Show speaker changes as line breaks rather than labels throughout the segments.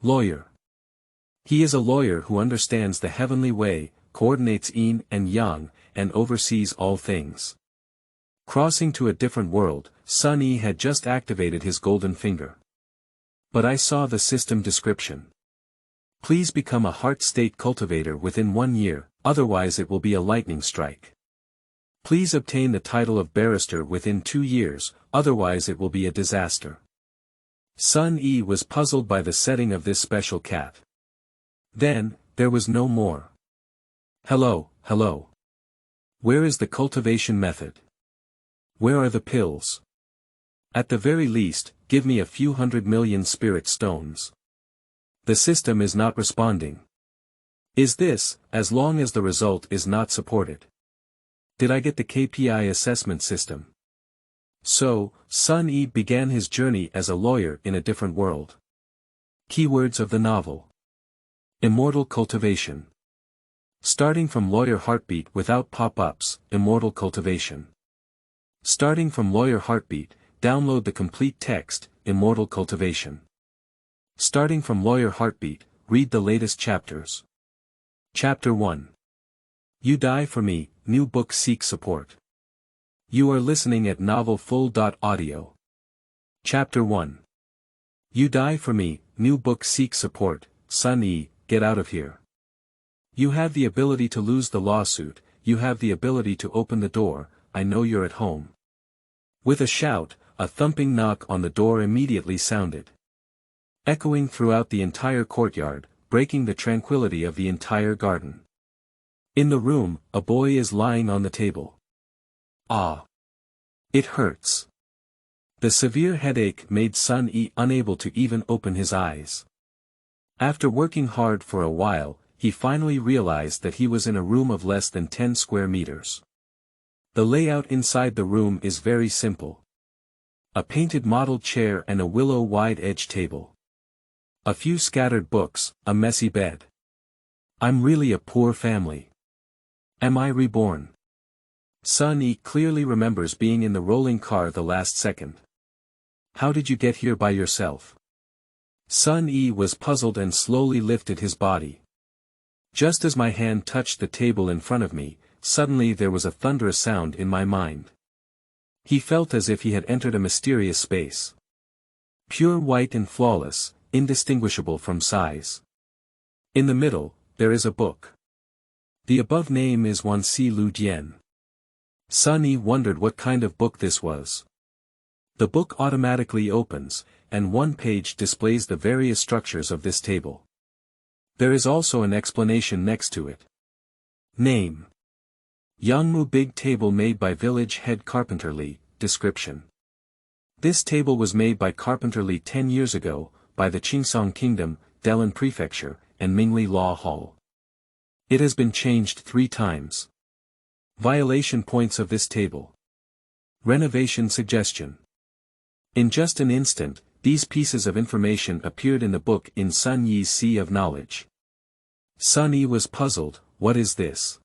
Lawyer. He is a lawyer who understands the heavenly way, coordinates Yin and Yang, and oversees all things. Crossing to a different world, Sun Yi had just activated his golden finger. But I saw the system description. Please become a heart-state cultivator within 1 year, otherwise it will be a lightning strike. Please obtain the title of barrister within 2 years, otherwise it will be a disaster. Sun Yi was puzzled by the setting of this special cat. Then, there was no more. Hello. Where is the cultivation method? Where are the pills? At the very least, give me a few 100 million spirit stones. The system is not responding. Is this, as long as the result is not supported? Did I get the KPI assessment system? So, Sun Yi began his journey as a lawyer in a different world. Keywords of the novel. Immortal cultivation. Starting from lawyer heartbeat without pop-ups, immortal cultivation. Starting from lawyer heartbeat, download the complete text, immortal cultivation. Starting from lawyer heartbeat, read the latest chapters. Chapter 1. You Die for Me, new book seeks support. You are listening at novelfull.audio. Chapter 1. You Die for Me, new book seeks support. Sun Yi, get out of here. You have the ability to lose the lawsuit, you have the ability to open the door, I know you're at home. With a shout, a thumping knock on the door immediately sounded. Echoing throughout the entire courtyard, breaking the tranquility of the entire garden. In the room, a boy is lying on the table. Ah! It hurts. The severe headache made Sun Yi unable to even open his eyes. After working hard for a while, he finally realized that he was in a room of less than 10 square meters. The layout inside the room is very simple. A painted model chair and a willow wide-edge table. A few scattered books, a messy bed. I'm really a poor family. Am I reborn? Sun Yi clearly remembers being in the rolling car the last second. How did you get here by yourself? Sun Yi was puzzled and slowly lifted his body. Just as my hand touched the table in front of me, suddenly there was a thunderous sound in my mind. He felt as if he had entered a mysterious space. Pure white and flawless, indistinguishable from size. In the middle, there is a book. The above name is Wan Si Lu Jian. Sun Yi wondered what kind of book this was. The book automatically opens, and one page displays the various structures of this table. There is also an explanation next to it. Name. Yangmu Big Table made by Village Head Carpenter Li. Description. This table was made by Carpenter Li 10 years ago, by the Xiuxian Kingdom, Delan Prefecture, and Mingli Law Hall. It has been changed 3 times. Violation points of this table. Renovation suggestion. In just an instant, these pieces of information appeared in the book in Sun Yi's sea of knowledge. Sun Yi was puzzled, what is this?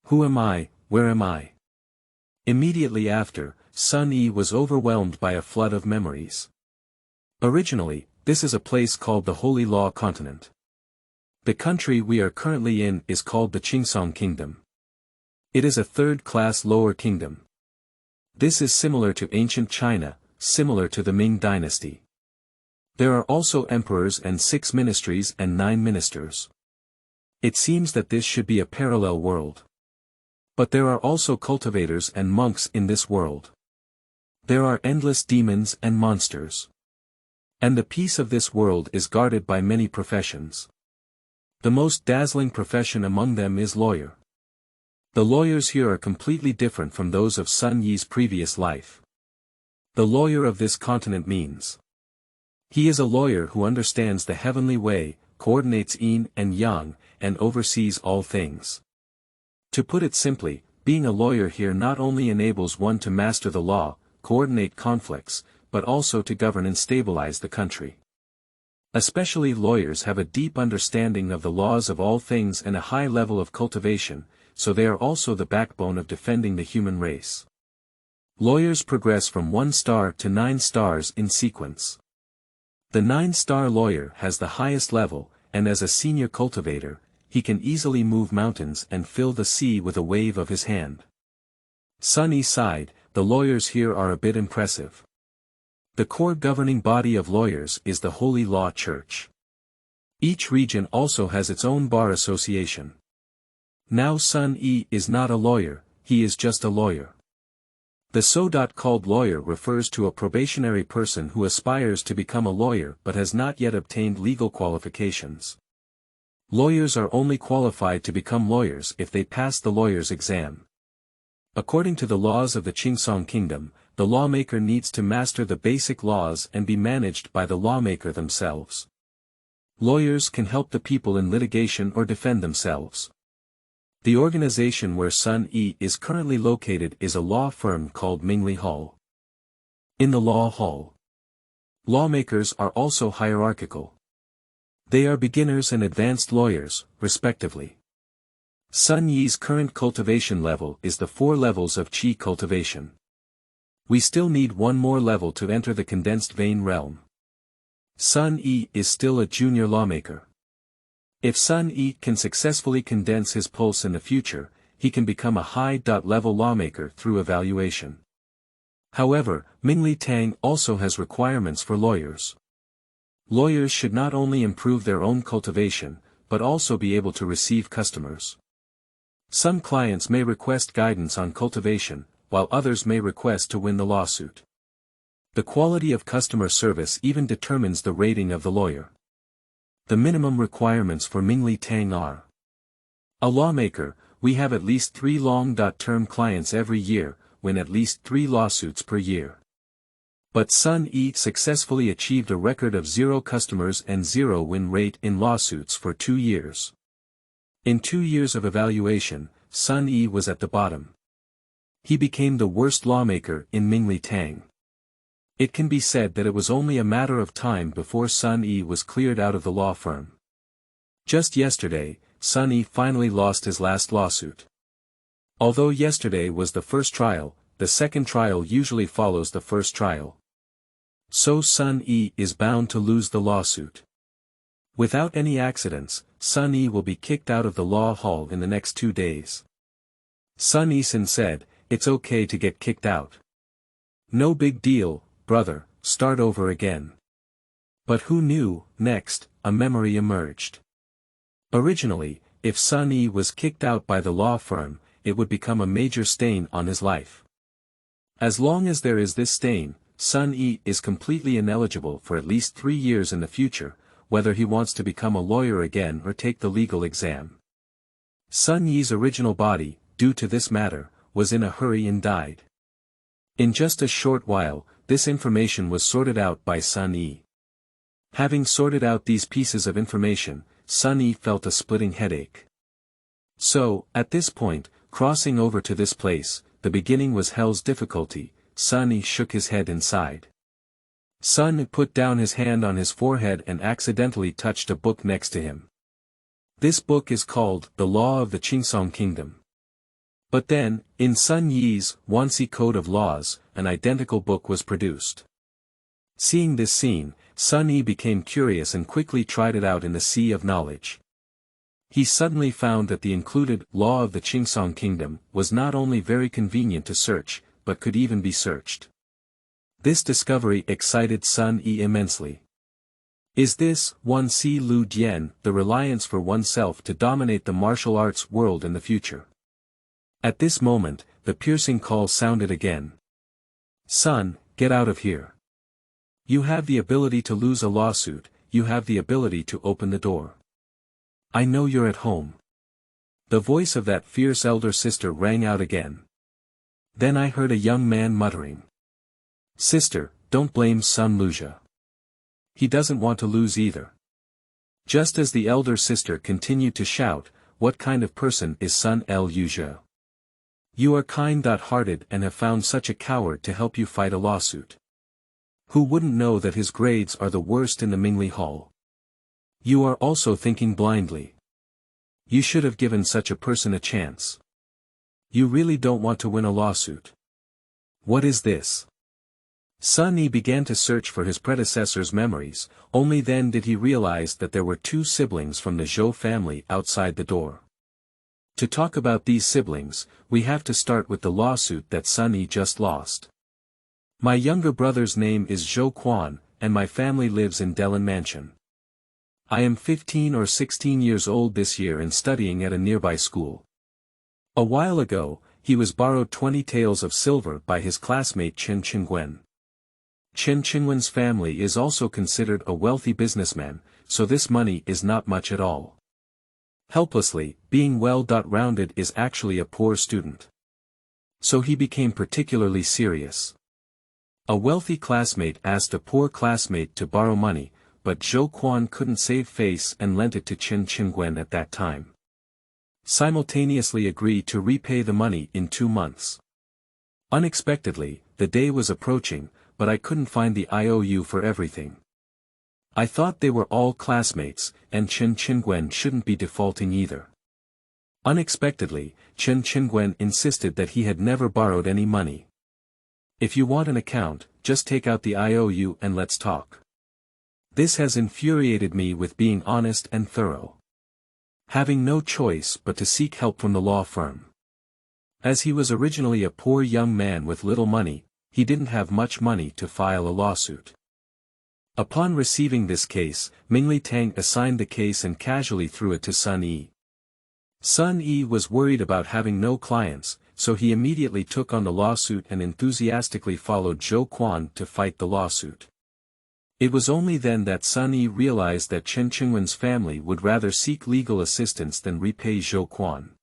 Who am I, where am I? Immediately after, Sun Yi was overwhelmed by a flood of memories. Originally, this is a place called the Holy Law Continent. The country we are currently in is called the Xiuxian Kingdom. It is a third-class lower kingdom. This is similar to ancient China, similar to the Ming dynasty. There are also emperors and 6 ministries and 9 ministers. It seems that this should be a parallel world. But there are also cultivators and monks in this world. There are endless demons and monsters. And the peace of this world is guarded by many professions. The most dazzling profession among them is lawyer. The lawyers here are completely different from those of Sun Yi's previous life. The lawyer of this continent means. He is a lawyer who understands the heavenly way, coordinates Yin and Yang, and oversees all things. To put it simply, being a lawyer here not only enables one to master the law, coordinate conflicts, but also to govern and stabilize the country. Especially lawyers have a deep understanding of the laws of all things and a high level of cultivation, so they are also the backbone of defending the human race. Lawyers progress from 1 star to 9 stars in sequence. The 9-star lawyer has the highest level, and as a senior cultivator, he can easily move mountains and fill the sea with a wave of his hand. Sun Yi sighed, the lawyers here are a bit impressive. The core governing body of lawyers is the Holy Law Church. Each region also has its own bar association. Now Sun Yi is not a lawyer, he is just a lawyer. The so-called lawyer refers to a probationary person who aspires to become a lawyer but has not yet obtained legal qualifications. Lawyers are only qualified to become lawyers if they pass the lawyer's exam. According to the laws of the Xiuxian kingdom, the lawmaker needs to master the basic laws and be managed by the lawmaker themselves. Lawyers can help the people in litigation or defend themselves. The organization where Sun Yi is currently located is a law firm called Mingli Hall. In the law hall, lawmakers are also hierarchical. They are beginners and advanced lawyers, respectively. Sun Yi's current cultivation level is the 4 levels of Qi cultivation. We still need one more level to enter the condensed vein realm. Sun Yi is still a junior lawmaker. If Sun Yi can successfully condense his pulse in the future, he can become a high-level lawmaker through evaluation. However, Mingli Tang also has requirements for lawyers. Lawyers should not only improve their own cultivation, but also be able to receive customers. Some clients may request guidance on cultivation, while others may request to win the lawsuit. The quality of customer service even determines the rating of the lawyer. The minimum requirements for Mingli Tang are: a lawmaker, we have at least 3 long-term clients every year, win at least 3 lawsuits per year. But Sun Yi successfully achieved a record of 0 customers and 0 win rate in lawsuits for 2 years. In 2 years of evaluation, Sun Yi was at the bottom. He became the worst lawmaker in Mingli Tang. It can be said that it was only a matter of time before Sun Yi was cleared out of the law firm. Just yesterday, Sun Yi finally lost his last lawsuit. Although yesterday was the first trial, the second trial usually follows the first trial. So Sun Yi is bound to lose the lawsuit. Without any accidents, Sun Yi will be kicked out of the law hall in the next 2 days. Sun Yi-san said, "It's okay to get kicked out. No big deal, brother, start over again." But who knew, next, a memory emerged. Originally, if Sun Yi was kicked out by the law firm, it would become a major stain on his life. As long as there is this stain, Sun Yi is completely ineligible for at least 3 years in the future, whether he wants to become a lawyer again or take the legal exam. Sun Yi's original body, due to this matter, was in a hurry and died. In just a short while, this information was sorted out by Sun Yi. Having sorted out these pieces of information, Sun Yi felt a splitting headache. So, at this point, crossing over to this place, the beginning was hell's difficulty. Sun Yi shook his head and sighed. Sun Yi put down his hand on his forehead and accidentally touched a book next to him. This book is called The Law of the Xiuxian Kingdom. But then, in Sun Yi's Wansi Code of Laws, an identical book was produced. Seeing this scene, Sun Yi became curious and quickly tried it out in the sea of knowledge. He suddenly found that the included Law of the Xiuxian Kingdom was not only very convenient to search, but could even be searched. This discovery excited Sun Yi immensely. Is this, 1C Lu Dian, the reliance for oneself to dominate the martial arts world in the future? At this moment, the piercing call sounded again. Sun, get out of here. You have the ability to lose a lawsuit, you have the ability to open the door. I know you're at home. The voice of that fierce elder sister rang out again. Then I heard a young man muttering. Sister, don't blame Sun Luzha. He doesn't want to lose either. Just as the elder sister continued to shout, what kind of person is Sun Luzha? You are kind-hearted and have found such a coward to help you fight a lawsuit. Who wouldn't know that his grades are the worst in the Mingli Hall? You are also thinking blindly. You should have given such a person a chance. You really don't want to win a lawsuit. What is this? Sun Yi began to search for his predecessor's memories, only then did he realize that there were two siblings from the Zhou family outside the door. To talk about these siblings, we have to start with the lawsuit that Sun Yi just lost. My younger brother's name is Zhou Quan, and my family lives in Delan Mansion. I am 15 or 16 years old this year and studying at a nearby school. A while ago, he was borrowed 20 taels of silver by his classmate Chen Qingwen. Chen Qingwen's family is also considered a wealthy businessman, so this money is not much at all. Helplessly, being well-rounded is actually a poor student. So he became particularly serious. A wealthy classmate asked a poor classmate to borrow money, but Zhou Quan couldn't save face and lent it to Chen Qingwen at that time. Simultaneously agreed to repay the money in 2 months. Unexpectedly, the day was approaching, but I couldn't find the IOU for everything. I thought they were all classmates, and Chen Qingwen shouldn't be defaulting either. Unexpectedly, Chen Qingwen insisted that he had never borrowed any money. If you want an account, just take out the IOU and let's talk. This has infuriated me with being honest and thorough. Having no choice but to seek help from the law firm. As he was originally a poor young man with little money, he didn't have much money to file a lawsuit. Upon receiving this case, Mingli Tang assigned the case and casually threw it to Sun Yi. Sun Yi was worried about having no clients, so he immediately took on the lawsuit and enthusiastically followed Zhou Quan to fight the lawsuit. It was only then that Sun Yi realized that Chen Qingwen's family would rather seek legal assistance than repay Zhou Quan.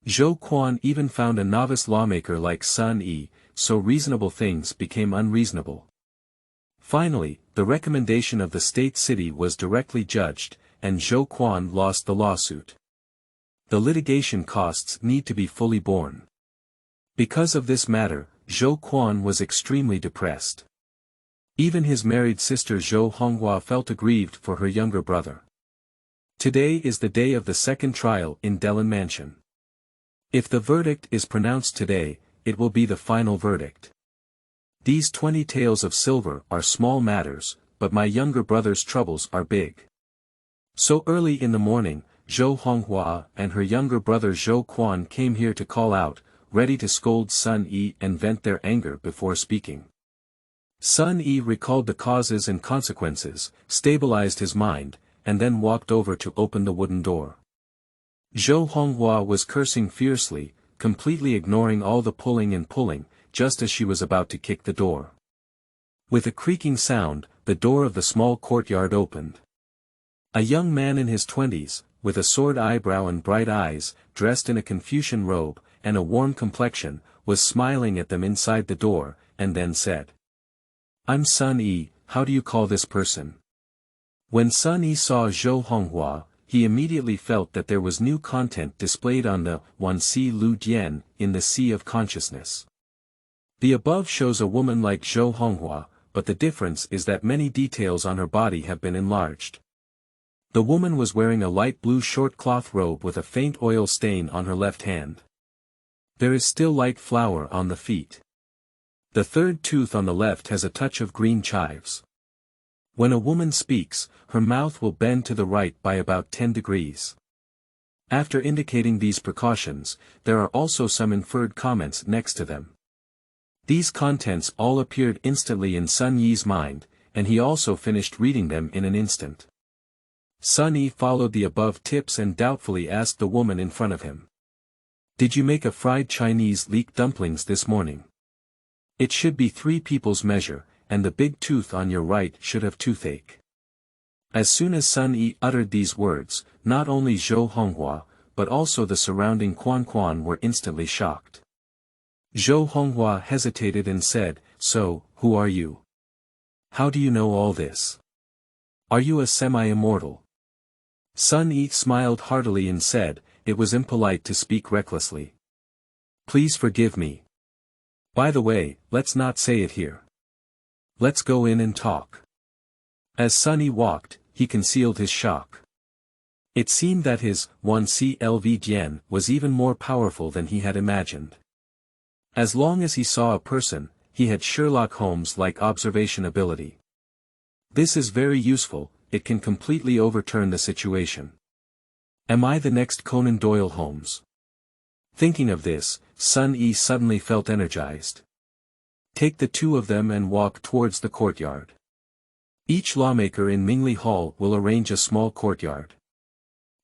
Zhou Quan even found a novice lawmaker like Sun Yi, so reasonable things became unreasonable. Finally, the recommendation of the state city was directly judged, and Zhou Quan lost the lawsuit. The litigation costs need to be fully borne. Because of this matter, Zhou Quan was extremely depressed. Even his married sister Zhou Honghua felt aggrieved for her younger brother. Today is the day of the second trial in Delan Mansion. If the verdict is pronounced today, it will be the final verdict. These 20 taels of silver are small matters, but my younger brother's troubles are big. So early in the morning, Zhou Honghua and her younger brother Zhou Quan came here to call out, ready to scold Sun Yi and vent their anger before speaking. Sun Yi recalled the causes and consequences, stabilized his mind, and then walked over to open the wooden door. Zhou Honghua was cursing fiercely, completely ignoring all the pulling, just as she was about to kick the door. With a creaking sound, the door of the small courtyard opened. A young man in his 20s, with a sword eyebrow and bright eyes, dressed in a Confucian robe, and a warm complexion, was smiling at them inside the door, and then said, "I'm Sun Yi, how do you call this person?" When Sun Yi saw Zhou Honghua, he immediately felt that there was new content displayed on the 1C Lu Dian in the Sea of Consciousness. The above shows a woman like Zhou Honghua, but the difference is that many details on her body have been enlarged. The woman was wearing a light blue short cloth robe with a faint oil stain on her left hand. There is still light flour on the feet. The third tooth on the left has a touch of green chives. When a woman speaks, her mouth will bend to the right by about 10 degrees. After indicating these precautions, there are also some inferred comments next to them. These contents all appeared instantly in Sun Yi's mind, and he also finished reading them in an instant. Sun Yi followed the above tips and doubtfully asked the woman in front of him. "Did you make a fried Chinese leek dumplings this morning? It should be 3 people's measure, and the big tooth on your right should have toothache." As soon as Sun Yi uttered these words, not only Zhou Honghua, but also the surrounding Quan were instantly shocked. Zhou Honghua hesitated and said, "So, who are you? How do you know all this? Are you a semi-immortal?" Sun Yi smiled heartily and said, "It was impolite to speak recklessly. Please forgive me. By the way, let's not say it here. Let's go in and talk." As Sun Yi walked, he concealed his shock. It seemed that his 1CLV Jian was even more powerful than he had imagined. As long as he saw a person, he had Sherlock Holmes-like observation ability. This is very useful, it can completely overturn the situation. Am I the next Conan Doyle Holmes? Thinking of this, Sun Yi suddenly felt energized. Take the two of them and walk towards the courtyard. Each lawmaker in Mingli Hall will arrange a small courtyard.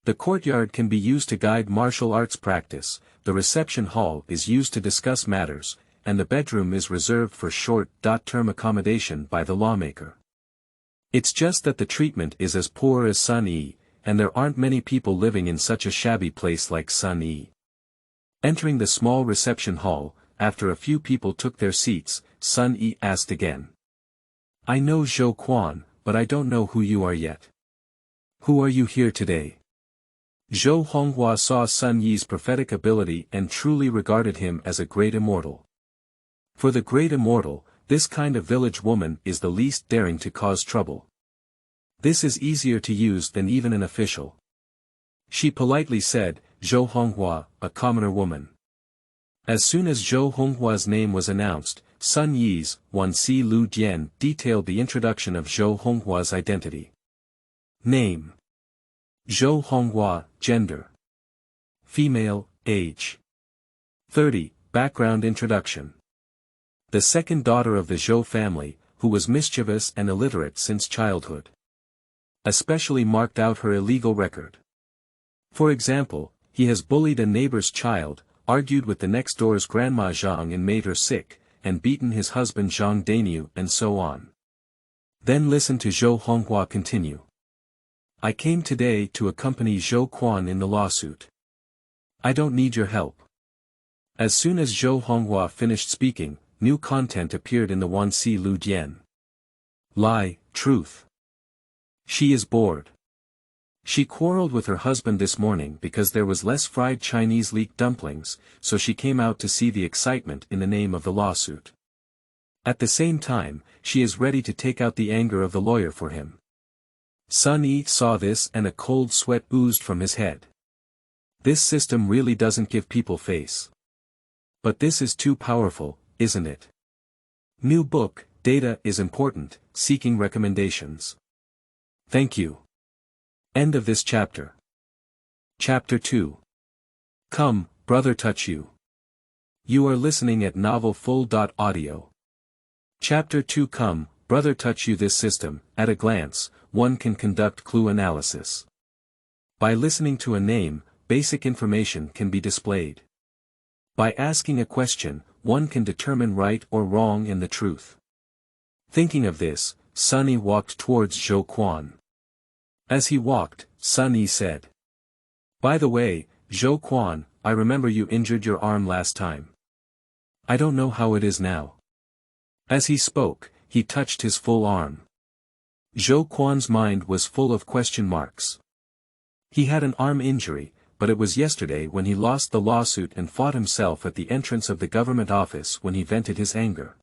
The courtyard can be used to guide martial arts practice, the reception hall is used to discuss matters, and the bedroom is reserved for short-term accommodation by the lawmaker. It's just that the treatment is as poor as Sun Yi, and there aren't many people living in such a shabby place like Sun Yi. Entering the small reception hall, after a few people took their seats, Sun Yi asked again. I know Zhou Quan, but I don't know who you are yet. Who are you here today? Zhou Honghua saw Sun Yi's prophetic ability and truly regarded him as a great immortal. For the great immortal, this kind of village woman is the least daring to cause trouble. This is easier to use than even an official. She politely said, Zhou Honghua, a commoner woman. As soon as Zhou Honghua's name was announced, Sun Yi's, Wanxi Lu Jian detailed the introduction of Zhou Honghua's identity. Name. Zhou Honghua, gender. Female, age. 30, background introduction. The second daughter of the Zhou family, who was mischievous and illiterate since childhood. Especially marked out her illegal record. For example, he has bullied a neighbor's child, argued with the next door's grandma Zhang and made her sick, and beaten his husband Zhang Dainyu and so on. Then listen to Zhou Honghua continue. I came today to accompany Zhou Quan in the lawsuit. I don't need your help. As soon as Zhou Honghua finished speaking, new content appeared in the Wanxi Lu Jian. Lie, truth. She is bored. She quarreled with her husband this morning because there was less fried Chinese leek dumplings, so she came out to see the excitement in the name of the lawsuit. At the same time, she is ready to take out the anger of the lawyer for him. Sun Yi saw this and a cold sweat oozed from his head. This system really doesn't give people face. But this is too powerful, isn't it? New book, data is important, seeking recommendations. Thank you. End of this chapter. Chapter 2. Come, brother touch you. You are listening at novelfull.audio. Chapter 2. Come, brother touch you. This system, at a glance, one can conduct clue analysis. By listening to a name, basic information can be displayed. By asking a question, one can determine right or wrong in the truth. Thinking of this, Sun Yi walked towards Zhou Quan. As he walked, Sun Yi said. By the way, Zhou Quan, I remember you injured your arm last time. I don't know how it is now. As he spoke, he touched his full arm. Zhou Quan's mind was full of question marks. He had an arm injury, but it was yesterday when he lost the lawsuit and fought himself at the entrance of the government office when he vented his anger.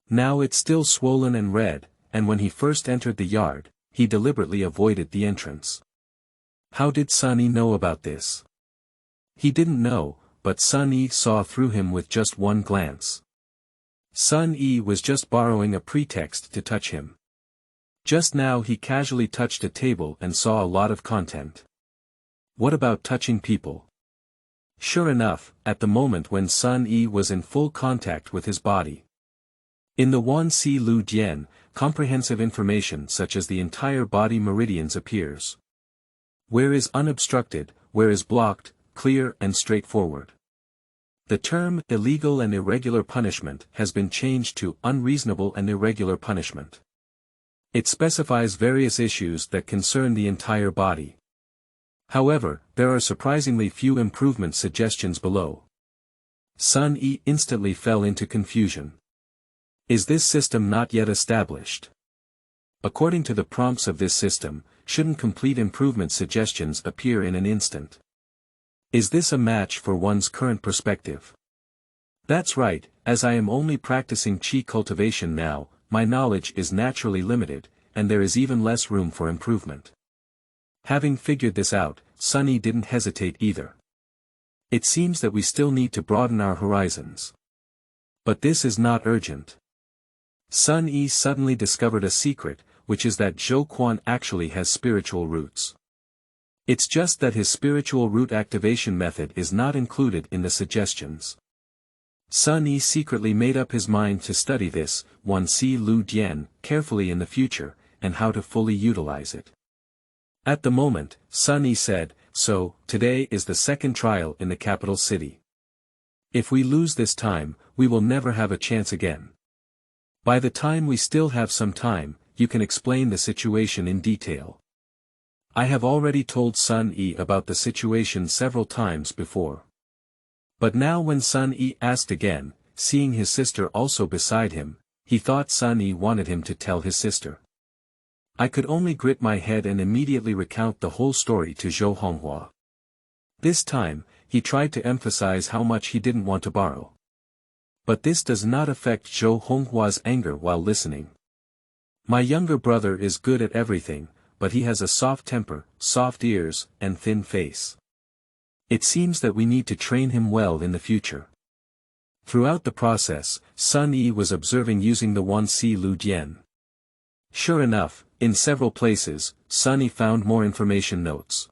Now it's still swollen and red, and when he first entered the yard, he deliberately avoided the entrance. How did Sun Yi know about this? He didn't know, but Sun Yi saw through him with just one glance. Sun Yi was just borrowing a pretext to touch him. Just now he casually touched a table and saw a lot of content. What about touching people? Sure enough, at the moment when Sun Yi was in full contact with his body. In the Wanxi Lu Jian, comprehensive information such as the entire body meridians appears. Where is unobstructed, where is blocked, clear and straightforward. The term illegal and irregular punishment has been changed to unreasonable and irregular punishment. It specifies various issues that concern the entire body. However, there are surprisingly few improvement suggestions below. Sun Yi instantly fell into confusion. Is this system not yet established? According to the prompts of this system, shouldn't complete improvement suggestions appear in an instant? Is this a match for one's current perspective? That's right, as I am only practicing qi cultivation now, my knowledge is naturally limited, and there is even less room for improvement. Having figured this out, Sun Yi didn't hesitate either. It seems that we still need to broaden our horizons. But this is not urgent. Sun Yi suddenly discovered a secret, which is that Zhou Quan actually has spiritual roots. It's just that his spiritual root activation method is not included in the suggestions. Sun Yi secretly made up his mind to study this 1C Lu Dian carefully in the future, and how to fully utilize it. At the moment, Sun Yi said, "So, today is the second trial in the capital city. If we lose this time, we will never have a chance again. By the time we still have some time, you can explain the situation in detail." I have already told Sun Yi about the situation several times before. But now when Sun Yi asked again, seeing his sister also beside him, he thought Sun Yi wanted him to tell his sister. I could only grit my head and immediately recount the whole story to Zhou Honghua. This time, he tried to emphasize how much he didn't want to borrow. But this does not affect Zhou Honghua's anger while listening. My younger brother is good at everything, but he has a soft temper, soft ears, and thin face. It seems that we need to train him well in the future. Throughout the process, Sun Yi was observing using the 1C Lu Dian. Sure enough, in several places, Sun Yi found more information notes.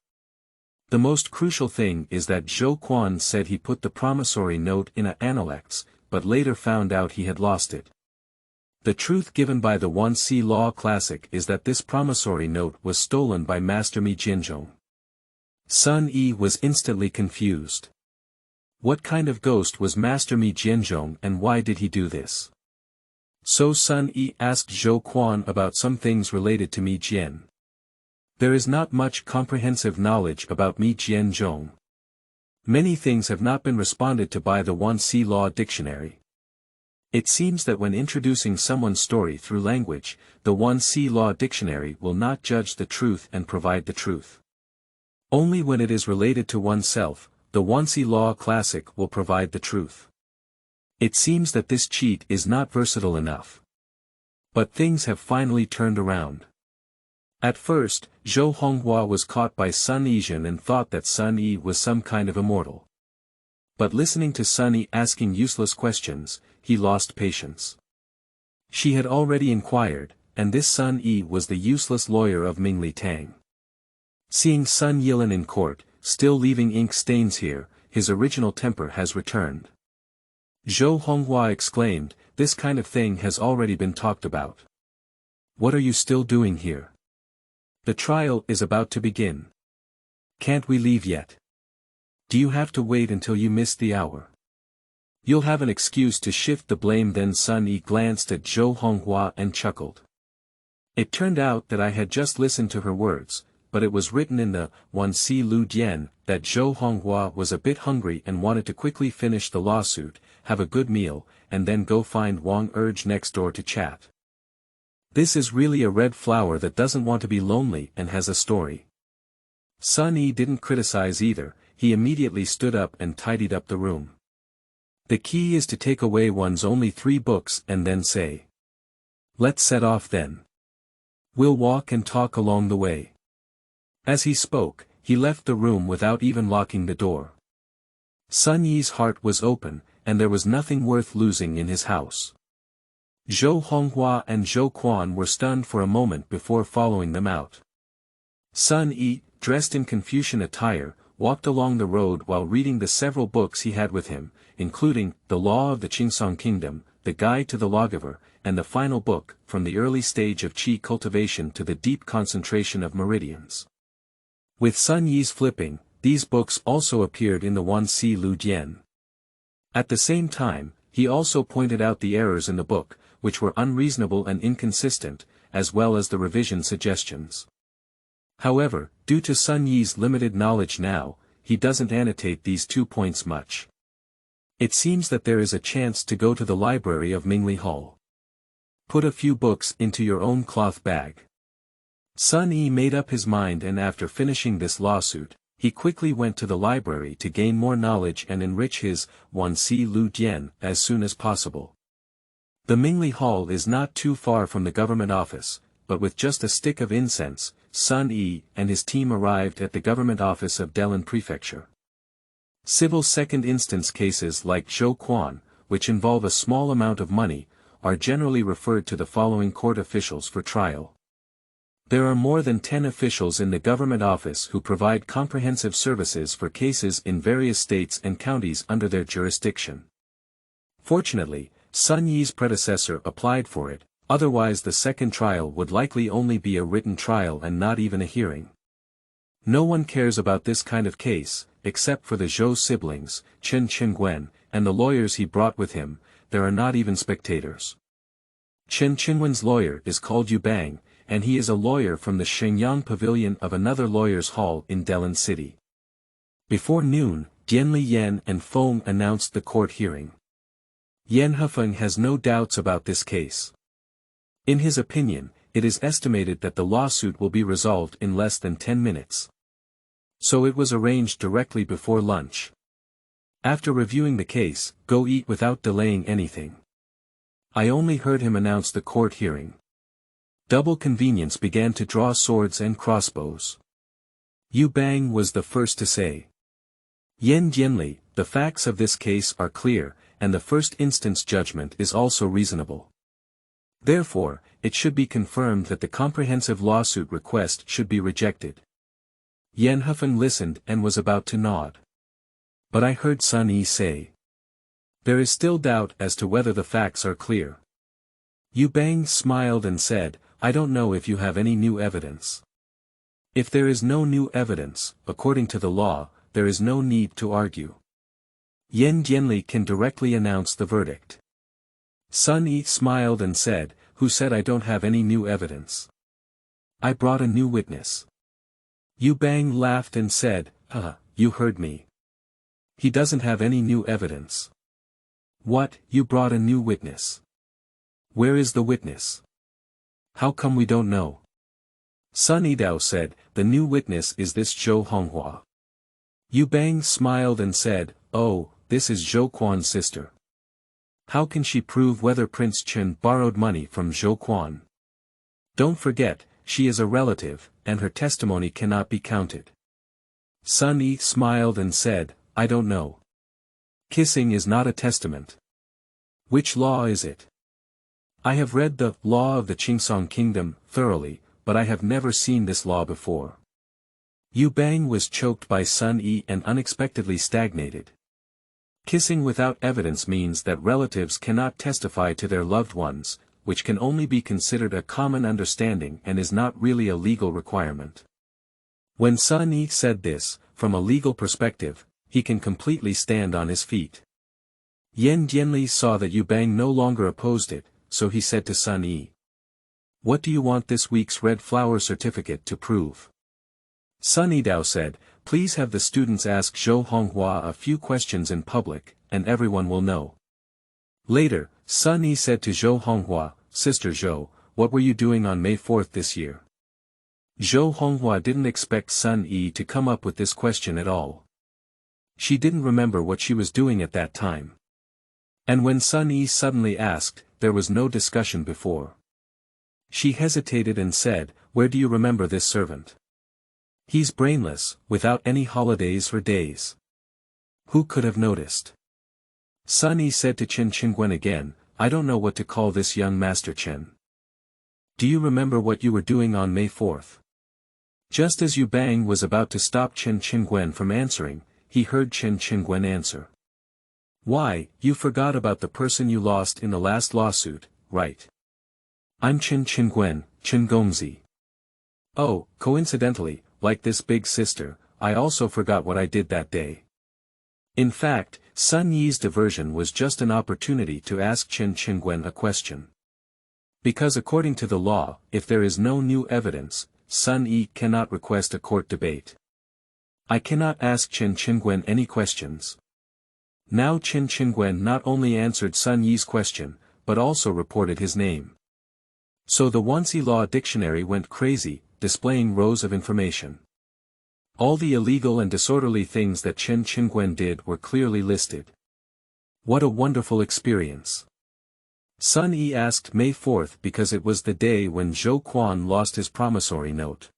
The most crucial thing is that Zhou Quan said he put the promissory note in a Analects, but later found out he had lost it. The truth given by the 1C Law Classic is that this promissory note was stolen by Master Mi Jianzhong. Sun Yi was instantly confused. What kind of ghost was Master Mi Jianzhong and why did he do this? So Sun Yi asked Zhou Quan about some things related to Mi Jian. There is not much comprehensive knowledge about Mi Jianzhong. Many things have not been responded to by the 1C Law Dictionary. It seems that when introducing someone's story through language, the 1C Law Dictionary will not judge the truth and provide the truth. Only when it is related to oneself, the 1C Law Classic will provide the truth. It seems that this cheat is not versatile enough. But things have finally turned around. At first, Zhou Honghua was caught by Sun Yixian and thought that Sun Yi was some kind of immortal. But listening to Sun Yi asking useless questions, he lost patience. She had already inquired, and this Sun Yi was the useless lawyer of Mingli Tang. Seeing Sun Yilan in court, still leaving ink stains here, his original temper has returned. Zhou Honghua exclaimed, "This kind of thing has already been talked about. What are you still doing here? The trial is about to begin. Can't we leave yet? Do you have to wait until you miss the hour? You'll have an excuse to shift the blame." Then Sun Yi glanced at Zhou Honghua and chuckled. It turned out that I had just listened to her words, but it was written in the 1C Lu Dian that Zhou Honghua was a bit hungry and wanted to quickly finish the lawsuit, have a good meal, and then go find Wang Urge next door to chat. This is really a red flower that doesn't want to be lonely and has a story. Sun Yi didn't criticize either, he immediately stood up and tidied up the room. The key is to take away one's only 3 books and then say, "Let's set off then. We'll walk and talk along the way." As he spoke, he left the room without even locking the door. Sun Yi's heart was open, and there was nothing worth losing in his house. Zhou Honghua and Zhou Quan were stunned for a moment before following them out. Sun Yi, dressed in Confucian attire, walked along the road while reading the several books he had with him, including The Law of the Qingsong Kingdom, The Guide to the Lawgiver, and the final book, From the Early Stage of Qi Cultivation to the Deep Concentration of Meridians. With Sun Yi's flipping, these books also appeared in the 1C Lu Dian. At the same time, he also pointed out the errors in the book, which were unreasonable and inconsistent, as well as the revision suggestions. However, due to Sun Yi's limited knowledge now, he doesn't annotate these 2 points much. It seems that there is a chance to go to the library of Mingli Hall. Put a few books into your own cloth bag. Sun Yi made up his mind, and after finishing this lawsuit, he quickly went to the library to gain more knowledge and enrich his 1C Lu Dian as soon as possible. The Mingli Hall is not too far from the government office, but with just a stick of incense, Sun Yi and his team arrived at the government office of Delin Prefecture. Civil second instance cases like Zhou Quan, which involve a small amount of money, are generally referred to the following court officials for trial. There are more than 10 officials in the government office who provide comprehensive services for cases in various states and counties under their jurisdiction. Fortunately, Sun Yi's predecessor applied for it, otherwise the second trial would likely only be a written trial and not even a hearing. No one cares about this kind of case, except for the Zhou siblings, Chen Qingwen, and the lawyers he brought with him. There are not even spectators. Chen Qingwen's lawyer is called Yu Bang, and he is a lawyer from the Shenyang pavilion of another lawyer's hall in Delan City. Before noon, Dianli Yan and Feng announced the court hearing. Yan Hefeng has no doubts about this case. In his opinion, it is estimated that the lawsuit will be resolved in less than 10 minutes. So it was arranged directly before lunch. After reviewing the case, go eat without delaying anything. I only heard him announce the court hearing. Double Convenience began to draw swords and crossbows. Yu Bang was the first to say. Yan Jianli, the facts of this case are clear, and the first instance judgment is also reasonable. Therefore, it should be confirmed that the comprehensive lawsuit request should be rejected. Yan Hefeng listened and was about to nod. But I heard Sun Yi say. There is still doubt as to whether the facts are clear. Yu Bang smiled and said, I don't know if you have any new evidence. If there is no new evidence, according to the law, there is no need to argue. Yan Jianli can directly announce the verdict. Sun Yi smiled and said, Who said I don't have any new evidence? I brought a new witness. Yu Bang laughed and said, you heard me. He doesn't have any new evidence. What, you brought a new witness? Where is the witness? How come we don't know? Sun Yidao said, The new witness is this Zhou Honghua. Yu Bang smiled and said, Oh, this is Zhou Quan's sister. How can she prove whether Prince Chen borrowed money from Zhou Quan? Don't forget, she is a relative, and her testimony cannot be counted. Sun Yi smiled and said, I don't know. Kissing is not a testament. Which law is it? I have read the Law of the Qingsong Kingdom thoroughly, but I have never seen this law before. Yu Bang was choked by Sun Yi and unexpectedly stagnated. Kissing without evidence means that relatives cannot testify to their loved ones, which can only be considered a common understanding and is not really a legal requirement. When Sun Yi said this, from a legal perspective, he can completely stand on his feet. Yan Jianli saw that Yu Bang no longer opposed it, so he said to Sun Yi. What do you want this week's red flower certificate to prove? Sun Yidao said, Please have the students ask Zhou Honghua a few questions in public, and everyone will know. Later, Sun Yi said to Zhou Honghua, Sister Zhou, what were you doing on May 4th this year? Zhou Honghua didn't expect Sun Yi to come up with this question at all. She didn't remember what she was doing at that time. And when Sun Yi suddenly asked, there was no discussion before. She hesitated and said, Where do you remember this servant? He's brainless, without any holidays or days. Who could have noticed? Sun Yi said to Chen Qingwen again, I don't know what to call this young Master Chen. Do you remember what you were doing on May 4th? Just as Yu Bang was about to stop Chen Qingwen from answering, he heard Chen Qingwen answer. Why, you forgot about the person you lost in the last lawsuit, right? I'm Chen Qingwen, Chen Gongzi. Oh, coincidentally, like this big sister, I also forgot what I did that day. In fact, Sun Yi's diversion was just an opportunity to ask Chen Qingwen a question. Because according to the law, if there is no new evidence, Sun Yi cannot request a court debate. I cannot ask Chen Qingwen any questions. Now Chen Qingwen not only answered Sun Yi's question, but also reported his name. So the Wanxi Law Dictionary went crazy, displaying rows of information. All the illegal and disorderly things that Chen Qingwen did were clearly listed. What a wonderful experience. Sun Yi asked May 4th because it was the day when Zhou Quan lost his promissory note.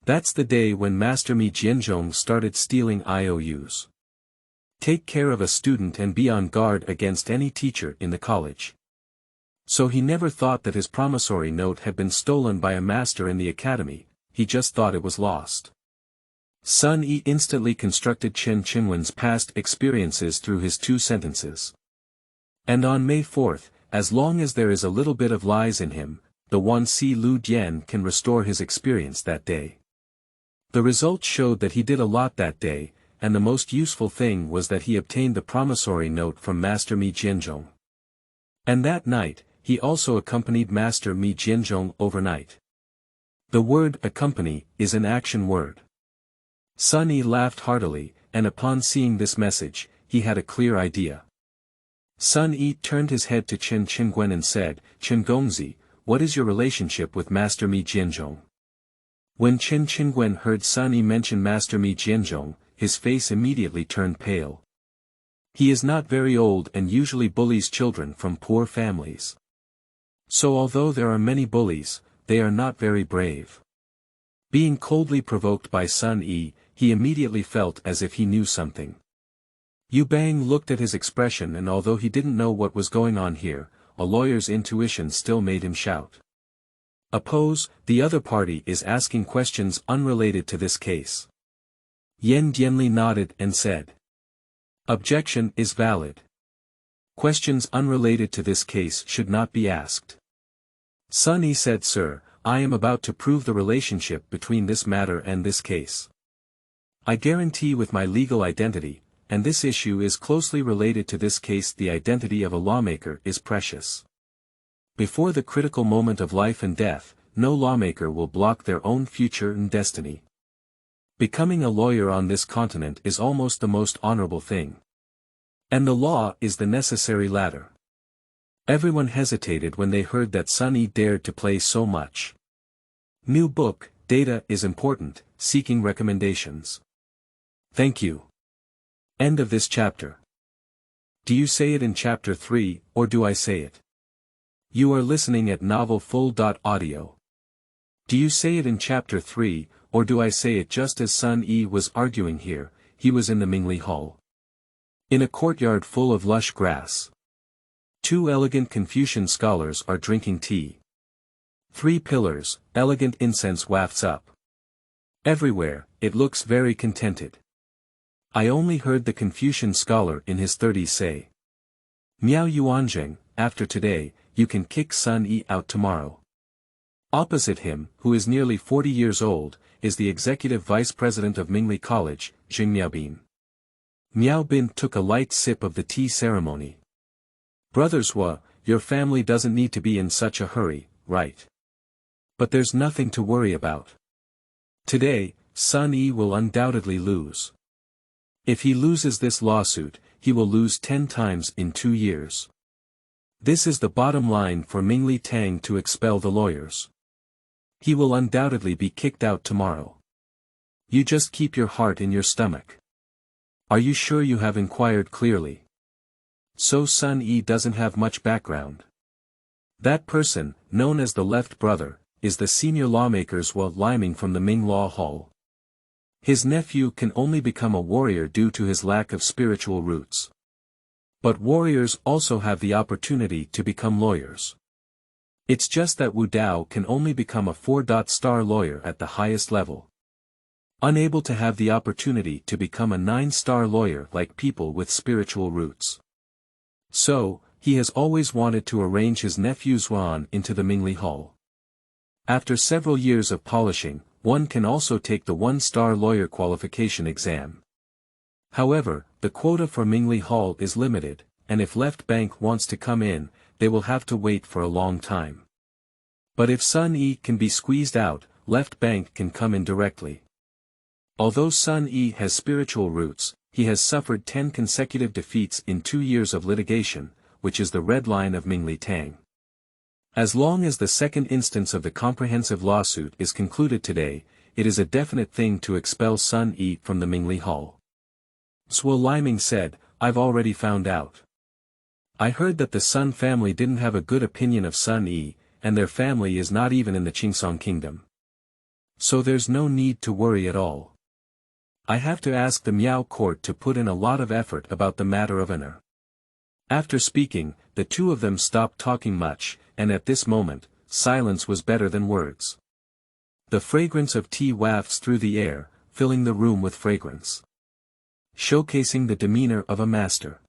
That's the day when Master Mi Jianzhong started stealing IOUs. take care of a student and be on guard against any teacher in the college. So he never thought that his promissory note had been stolen by a master in the academy, he just thought it was lost. Sun Yi instantly constructed Chen Qingwen's past experiences through his two sentences. And on May 4th, as long as there is a little bit of lies in him, the one Si Lu Dian can restore his experience that day. The results showed that he did a lot that day, and the most useful thing was that he obtained the promissory note from Master Mi Jianzhong. And that night, he also accompanied Master Mi Jianzhong overnight. The word accompany is an action word. Sun Yi laughed heartily, and upon seeing this message, he had a clear idea. Sun Yi turned his head to Chen Qingwen and said, "Chen Gongzi, what is your relationship with Master Mi Jianzhong?" When Chen Qingwen heard Sun Yi mention Master Mi Jianzhong, his face immediately turned pale. He is not very old and usually bullies children from poor families. So although there are many bullies, they are not very brave. Being coldly provoked by Sun Yi, he immediately felt as if he knew something. Yu Bang looked at his expression, and although he didn't know what was going on here, a lawyer's intuition still made him shout. "Oppose, the other party is asking questions unrelated to this case." Yen Dianli nodded and said, "Objection is valid. Questions unrelated to this case should not be asked." Sun Yi said, "Sir, I am about to prove the relationship between this matter and this case. I guarantee with my legal identity, and this issue is closely related to this case. The identity of a lawmaker is precious. Before the critical moment of life and death, no lawmaker will block their own future and destiny. Becoming a lawyer on this continent is almost the most honorable thing. And the law is the necessary ladder." Everyone hesitated when they heard that Sun Yi dared to play so much. New book, Data is Important, Seeking Recommendations. Thank you. End of this chapter. Do you say it in chapter 3, or do I say it? You are listening at novelfull.audio. Do you say it in chapter 3, or do I say it just as Sun Yi was arguing here? He was in the Mingli Hall. In a courtyard full of lush grass. Two elegant Confucian scholars are drinking tea. 3 pillars, elegant incense wafts up. Everywhere, it looks very contented. I only heard the Confucian scholar in his 30s say, "Miao Yuanzheng, after today, you can kick Sun Yi out tomorrow." Opposite him, who is nearly 40 years old, is the executive vice president of Mingli College, Jing Miaobin. Miaobin took a light sip of the tea ceremony. "Brothers Hua, your family doesn't need to be in such a hurry, right? But there's nothing to worry about. Today, Sun Yi will undoubtedly lose. If he loses this lawsuit, he will lose 10 times in 2 years. This is the bottom line for Mingli Tang to expel the lawyers. He will undoubtedly be kicked out tomorrow. You just keep your heart in your stomach. Are you sure you have inquired clearly?" So Sun Yi doesn't have much background. That person, known as the Left Brother, is the senior lawmaker's Hua Liming from the Ming Law Hall. His nephew can only become a warrior due to his lack of spiritual roots. But warriors also have the opportunity to become lawyers. It's just that Wu Dao can only become a 4-star lawyer at the highest level. Unable to have the opportunity to become a 9-star lawyer like people with spiritual roots. So, he has always wanted to arrange his nephew's Yuan into the Mingli Hall. After several years of polishing, one can also take the 1-star lawyer qualification exam. However, the quota for Mingli Hall is limited, and if Left Bank wants to come in, they will have to wait for a long time. But if Sun Yi can be squeezed out, Left Bank can come in directly. Although Sun Yi has spiritual roots, he has suffered 10 consecutive defeats in 2 years of litigation, which is the red line of Mingli Tang. As long as the second instance of the comprehensive lawsuit is concluded today, it is a definite thing to expel Sun Yi from the Mingli Hall. Zhuo Liming said, "I've already found out. I heard that the Sun family didn't have a good opinion of Sun Yi, and their family is not even in the Qingsong kingdom. So there's no need to worry at all. I have to ask the Miao court to put in a lot of effort about the matter of honor. After speaking, the two of them stopped talking much, and at this moment, silence was better than words. The fragrance of tea wafts through the air, filling the room with fragrance, showcasing the demeanor of a master.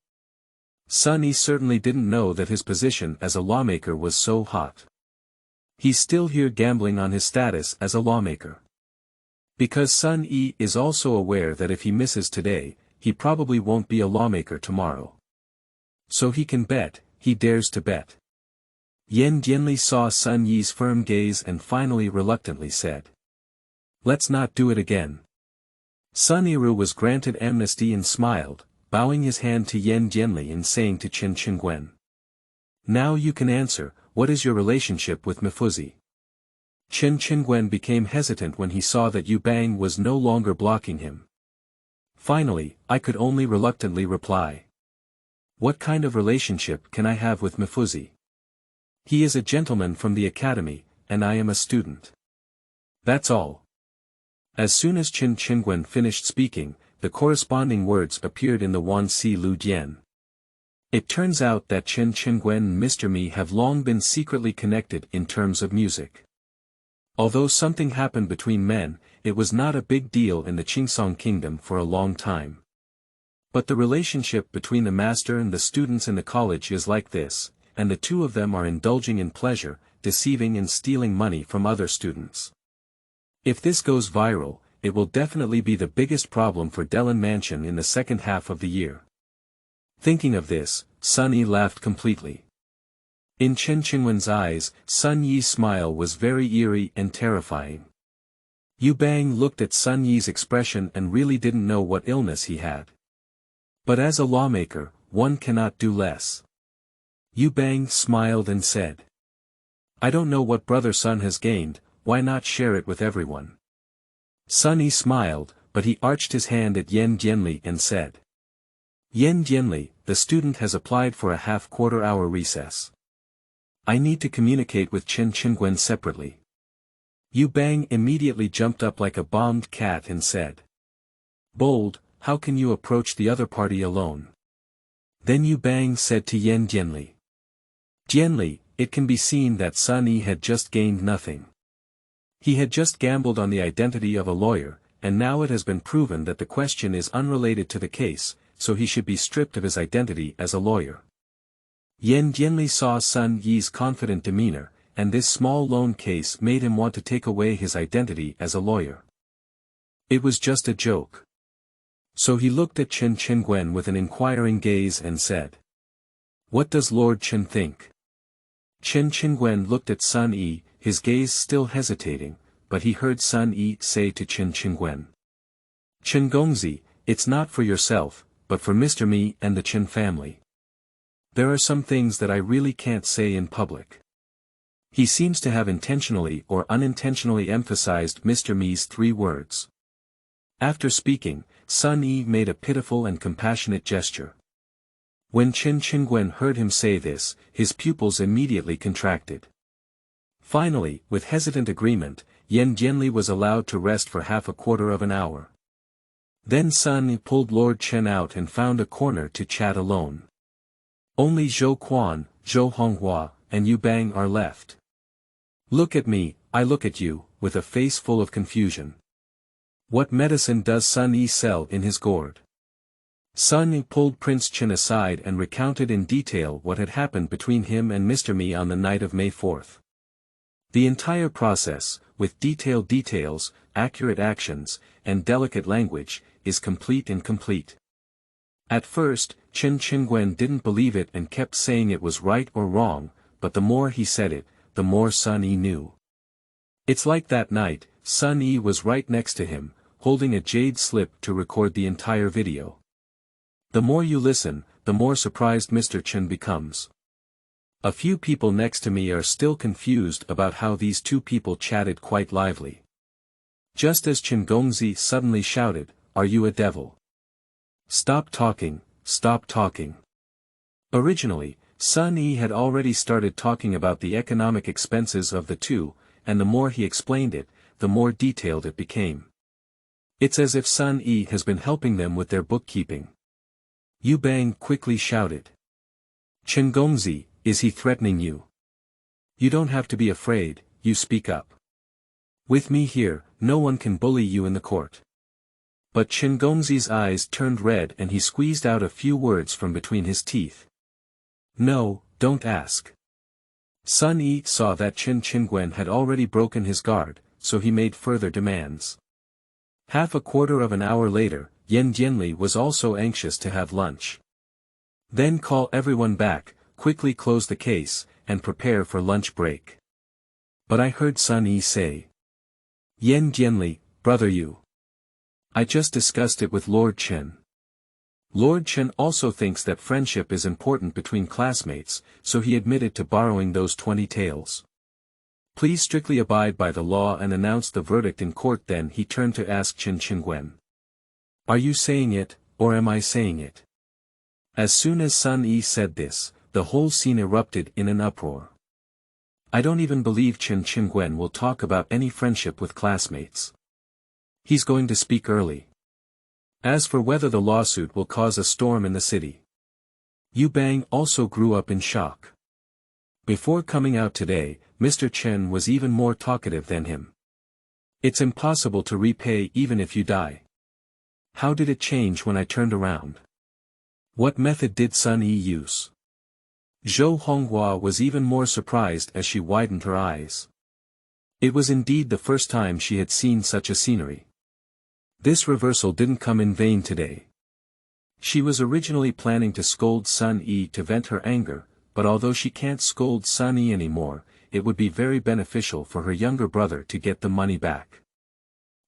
Sun Yi certainly didn't know that his position as a lawmaker was so hot. He's still here gambling on his status as a lawmaker. Because Sun Yi is also aware that if he misses today, he probably won't be a lawmaker tomorrow. So he can bet, he dares to bet. Yan Jianli saw Sun Yi's firm gaze and finally reluctantly said, "Let's not do it again." Sun Yiru was granted amnesty and smiled, bowing his hand to Yan Jianli and saying to Qin Qingguen, "Now you can answer, what is your relationship with Mifuzi?" Qin Qingguen became hesitant when he saw that Yu Bang was no longer blocking him. Finally, I could only reluctantly reply, "What kind of relationship can I have with Mifuzi? He is a gentleman from the academy, and I am a student. That's all." As soon as Qin Qingguen finished speaking, the corresponding words appeared in the Wanxi Lu Jian. It turns out that Qin Qingguen and Mr. Mi have long been secretly connected in terms of music. Although something happened between men, it was not a big deal in the Qingsong kingdom for a long time. But the relationship between the master and the students in the college is like this, and the two of them are indulging in pleasure, deceiving and stealing money from other students. If this goes viral, it will definitely be the biggest problem for Delan Mansion in the second half of the year. Thinking of this, Sun Yi laughed completely. In Qin Qingwen's eyes, Sun Yi's smile was very eerie and terrifying. Yu Bang looked at Sun Yi's expression and really didn't know what illness he had. But as a lawmaker, one cannot do less. Yu Bang smiled and said, "I don't know what brother Sun has gained, why not share it with everyone?" Sun Yi smiled, but he arched his hand at Yan Jianli and said, "Yan Jianli, the student has applied for a half-quarter-hour recess. I need to communicate with Qin Qingguen separately." Yu Bang immediately jumped up like a bombed cat and said, "Bold, how can you approach the other party alone?" Then Yu Bang said to Yan Jianli, "Jianli, it can be seen that Sun Yi had just gained nothing. He had just gambled on the identity of a lawyer, and now it has been proven that the question is unrelated to the case, so he should be stripped of his identity as a lawyer." Yan Jianli saw Sun Yi's confident demeanor, and this small loan case made him want to take away his identity as a lawyer. It was just a joke. So he looked at Qin Qingguen with an inquiring gaze and said, "What does Lord Qin think?" Qin Qingguen looked at Sun Yi, his gaze still hesitating, but he heard Sun Yi say to Qin Qingguen, "Qin Gongzi, it's not for yourself, but for Mr. Mi and the Qin family. There are some things that I really can't say in public." He seems to have intentionally or unintentionally emphasized Mr. Mi's 3 words. After speaking, Sun Yi made a pitiful and compassionate gesture. When Qin Qingguen heard him say this, his pupils immediately contracted. Finally, with hesitant agreement, Yan Jianli was allowed to rest for half a quarter of an hour. Then Sun Yi pulled Lord Chen out and found a corner to chat alone. Only Zhou Quan, Zhou Honghua, and Yu Bang are left. "Look at me, I look at you," with a face full of confusion. "What medicine does Sun Yi sell in his gourd?" Sun Yi pulled Prince Chen aside and recounted in detail what had happened between him and Mr. Mi on the night of May 4th. The entire process, with detailed details, accurate actions, and delicate language, is complete and complete. At first, Qin Qingguen didn't believe it and kept saying it was right or wrong, but the more he said it, the more Sun Yi knew. It's like that night, Sun Yi was right next to him, holding a jade slip to record the entire video. The more you listen, the more surprised Mr. Chen becomes. A few people next to me are still confused about how these two people chatted quite lively. Just as Qin Gongzi suddenly shouted, "Are you a devil? Stop talking, stop talking." Originally, Sun Yi had already started talking about the economic expenses of the two, and the more he explained it, the more detailed it became. It's as if Sun Yi has been helping them with their bookkeeping. Yu Bang quickly shouted. Chen Gongzi, is he threatening you? You don't have to be afraid, you speak up. With me here, no one can bully you in the court. But Chen Gongzi's eyes turned red and he squeezed out a few words from between his teeth. No, don't ask. Sun Yi saw that Chen Qingguen had already broken his guard, so he made further demands. Half a quarter of an hour later, Yen Jianli was also anxious to have lunch. Then call everyone back, quickly close the case, and prepare for lunch break. But I heard Sun Yi say. Yen Jianli, brother you. I just discussed it with Lord Chen. Lord Chen also thinks that friendship is important between classmates, so he admitted to borrowing those 20 taels. Please strictly abide by the law and announce the verdict in court. Then he turned to ask Chen Qingguen. Are you saying it, or am I saying it? As soon as Sun Yi said this, the whole scene erupted in an uproar. I don't even believe Chen Qingguen will talk about any friendship with classmates. He's going to speak early. As for whether the lawsuit will cause a storm in the city. Yu Bang also grew up in shock. Before coming out today, Mr. Chen was even more talkative than him. It's impossible to repay even if you die. How did it change when I turned around? What method did Sun Yi use? Zhou Honghua was even more surprised as she widened her eyes. It was indeed the first time she had seen such a scenery. This reversal didn't come in vain today. She was originally planning to scold Sun Yi to vent her anger, but although she can't scold Sun Yi anymore, it would be very beneficial for her younger brother to get the money back.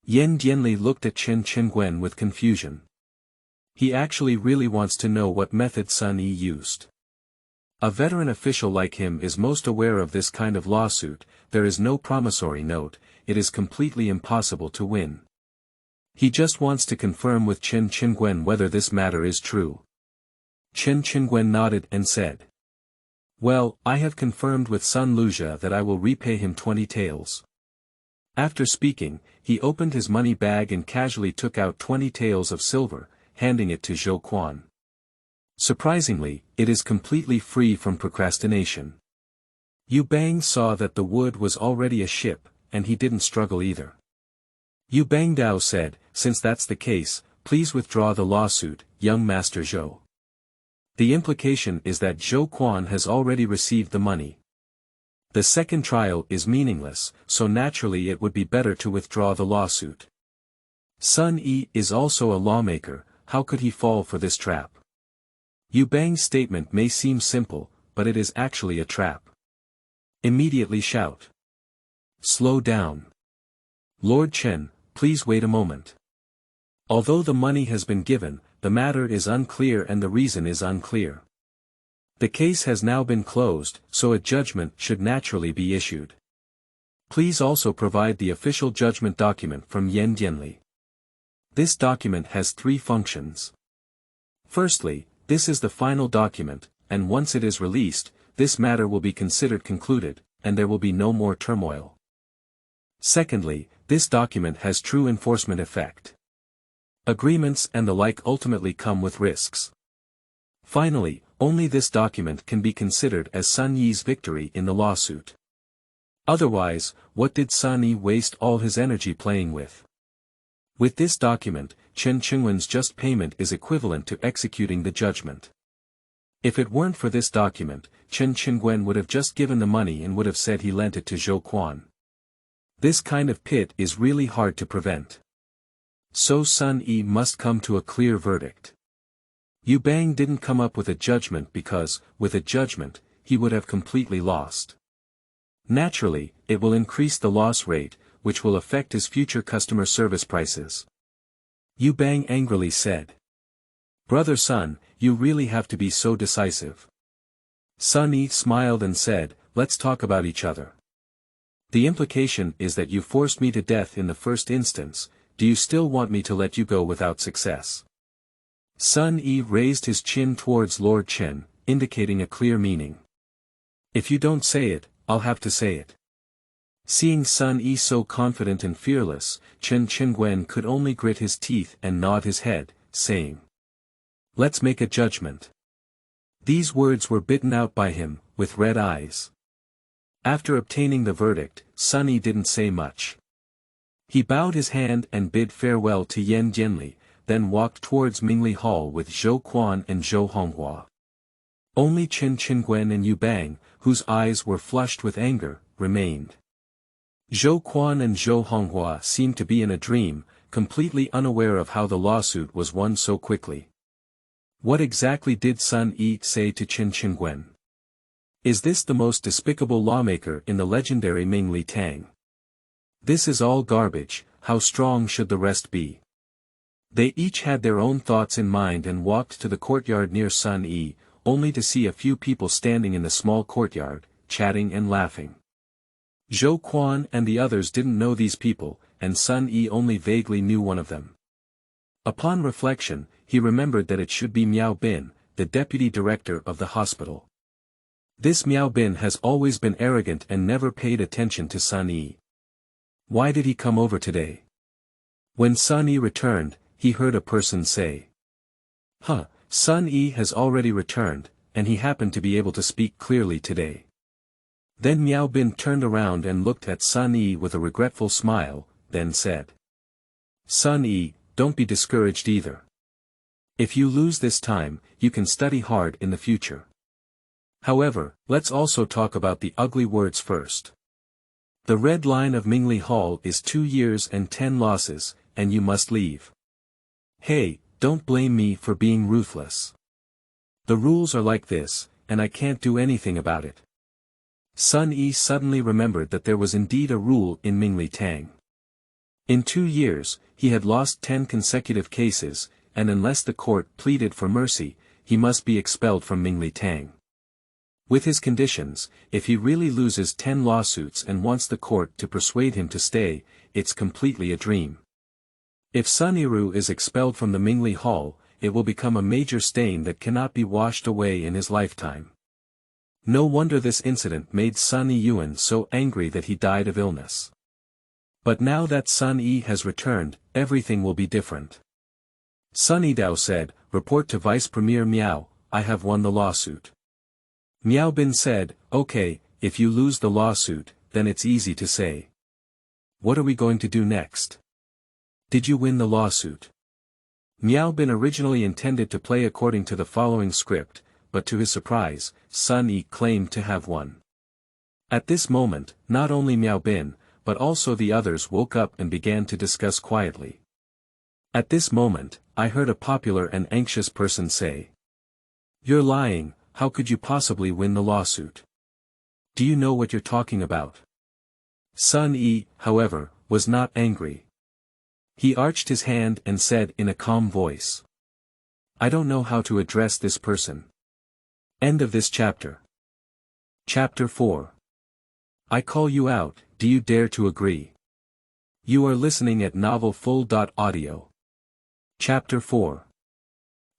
Yen Jianli looked at Chen Qingguen with confusion. He actually really wants to know what method Sun Yi used. A veteran official like him is most aware of this kind of lawsuit. There is no promissory note, it is completely impossible to win. He just wants to confirm with Chen Qingguen whether this matter is true. Chen Qingguen nodded and said. Well, I have confirmed with Sun Luzha that I will repay him 20 taels. After speaking, he opened his money bag and casually took out 20 taels of silver, handing it to Zhou Quan. Surprisingly, it is completely free from procrastination. Yu Bang saw that the wood was already a ship, and he didn't struggle either. Yu Bangdao said, since that's the case, please withdraw the lawsuit, young Master Zhou. The implication is that Zhou Quan has already received the money. The second trial is meaningless, so naturally it would be better to withdraw the lawsuit. Sun Yi is also a lawmaker, how could he fall for this trap? Yu Bang's statement may seem simple, but it is actually a trap. Immediately shout. Slow down. Lord Chen, please wait a moment. Although the money has been given, the matter is unclear and the reason is unclear. The case has now been closed, so a judgment should naturally be issued. Please also provide the official judgment document from Yen Jianli. This document has 3 functions. Firstly, this is the final document, and once it is released, this matter will be considered concluded, and there will be no more turmoil. Secondly, this document has true enforcement effect. Agreements and the like ultimately come with risks. Finally, only this document can be considered as Sun Yi's victory in the lawsuit. Otherwise, what did Sun Yi waste all his energy playing with? With this document, Chen Qingwen's just payment is equivalent to executing the judgment. If it weren't for this document, Chen Qingguen would have just given the money and would have said he lent it to Zhou Quan. This kind of pit is really hard to prevent. So Sun Yi must come to a clear verdict. Yu Bang didn't come up with a judgment because, with a judgment, he would have completely lost. Naturally, it will increase the loss rate, which will affect his future customer service prices. Yu Bang angrily said. Brother Sun, you really have to be so decisive. Sun Yi smiled and said, let's talk about each other. The implication is that you forced me to death in the first instance. Do you still want me to let you go without success? Sun Yi raised his chin towards Lord Chen, indicating a clear meaning. If you don't say it, I'll have to say it. Seeing Sun Yi so confident and fearless, Chen Qingguen could only grit his teeth and nod his head, saying, "Let's make a judgment." These words were bitten out by him, with red eyes. After obtaining the verdict, Sun Yi didn't say much. He bowed his hand and bid farewell to Yan Jianli, then walked towards Mingli Hall with Zhou Quan and Zhou Honghua. Only Chen Qingguen and Yu Bang, whose eyes were flushed with anger, remained. Zhou Quan and Zhou Honghua seemed to be in a dream, completely unaware of how the lawsuit was won so quickly. What exactly did Sun Yi say to Chen Qingguen? Is this the most despicable lawmaker in the legendary Mingli Tang? This is all garbage, how strong should the rest be? They each had their own thoughts in mind and walked to the courtyard near Sun Yi, only to see a few people standing in the small courtyard, chatting and laughing. Zhou Quan and the others didn't know these people, and Sun Yi only vaguely knew one of them. Upon reflection, he remembered that it should be Miao Bin, the deputy director of the hospital. This Miao Bin has always been arrogant and never paid attention to Sun Yi. Why did he come over today? When Sun Yi returned, he heard a person say, Sun Yi has already returned, and he happened to be able to speak clearly today. Then Miao Bin turned around and looked at Sun Yi with a regretful smile, then said, "Sun Yi, don't be discouraged either. If you lose this time, you can study hard in the future. However, let's also talk about the ugly words first. The red line of Mingli Hall is 2 years and 10 losses, and you must leave. Hey, don't blame me for being ruthless. The rules are like this, and I can't do anything about it." Sun Yi suddenly remembered that there was indeed a rule in Mingli Tang. In 2 years, he had lost 10 consecutive cases, and unless the court pleaded for mercy, he must be expelled from Mingli Tang. With his conditions, if he really loses 10 lawsuits and wants the court to persuade him to stay, it's completely a dream. If Sun Yiru is expelled from the Mingli Hall, it will become a major stain that cannot be washed away in his lifetime. No wonder this incident made Sun Yiyuan so angry that he died of illness. But now that Sun Yi has returned, everything will be different. Sun Yidao said, "Report to Vice Premier Miao, I have won the lawsuit." Miao Bin said, "Okay, if you lose the lawsuit, then it's easy to say. What are we going to do next? Did you win the lawsuit?" Miao Bin originally intended to play according to the following script, but to his surprise, Sun Yi claimed to have won. At this moment, not only Miao Bin, but also the others woke up and began to discuss quietly. At this moment, I heard a popular and anxious person say, "You're lying, how could you possibly win the lawsuit? Do you know what you're talking about?" Sun Yi, however, was not angry. He arched his hand and said in a calm voice, "I don't know how to address this person." End of this chapter. Chapter 4. I call you out, do you dare to agree? You are listening at novelfull.audio. Chapter 4.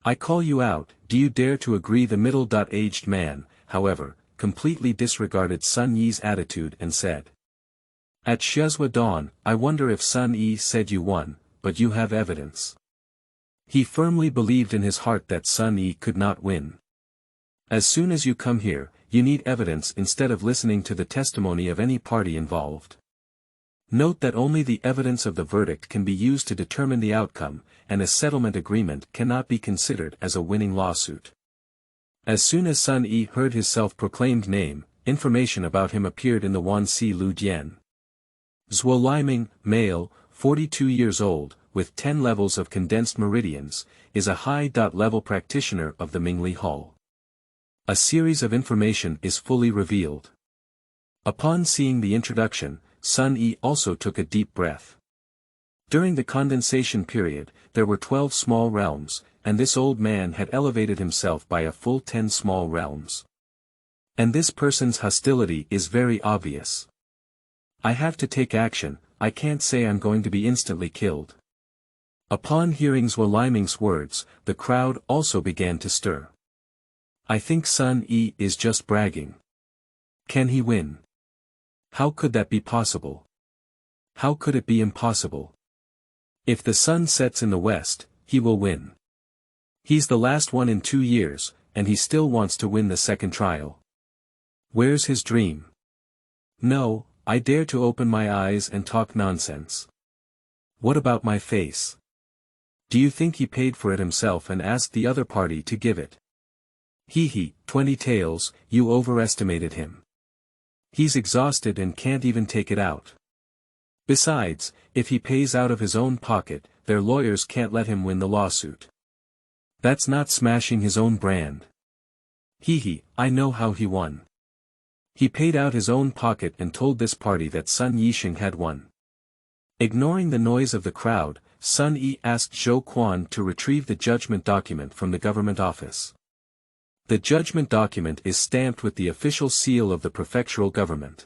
I call you out, do you dare to agree? The middle-aged man, however, completely disregarded Sun Yi's attitude and said, "At Shizhua dawn, I wonder if Sun Yi said you won, but you have evidence." He firmly believed in his heart that Sun Yi could not win. As soon as you come here, you need evidence instead of listening to the testimony of any party involved. Note that only the evidence of the verdict can be used to determine the outcome, and a settlement agreement cannot be considered as a winning lawsuit. As soon as Sun Yi heard his self-proclaimed name, information about him appeared in the Wanxi Lu Jian. Zhuo Liming, male, 42 years old, with 10 levels of condensed meridians, is a high-level practitioner of the Mingli Hall. A series of information is fully revealed. Upon seeing the introduction, Sun Yi also took a deep breath. During the condensation period, there were 12 small realms, and this old man had elevated himself by a full 10 small realms. And this person's hostility is very obvious. I have to take action, I can't say I'm going to be instantly killed. Upon hearing Zhuo Liming's words, the crowd also began to stir. I think Sun Yi is just bragging. Can he win? How could that be possible? How could it be impossible? If the sun sets in the west, he will win. He's the last one in 2 years, and he still wants to win the second trial. Where's his dream? No, I dare to open my eyes and talk nonsense. What about my face? Do you think he paid for it himself and asked the other party to give it? Hee, 20 taels, you overestimated him. He's exhausted and can't even take it out. Besides, if he pays out of his own pocket, their lawyers can't let him win the lawsuit. That's not smashing his own brand. Hee, I know how he won. He paid out his own pocket and told this party that Sun Yixing had won. Ignoring the noise of the crowd, Sun Yi asked Zhou Quan to retrieve the judgment document from the government office. The judgment document is stamped with the official seal of the prefectural government.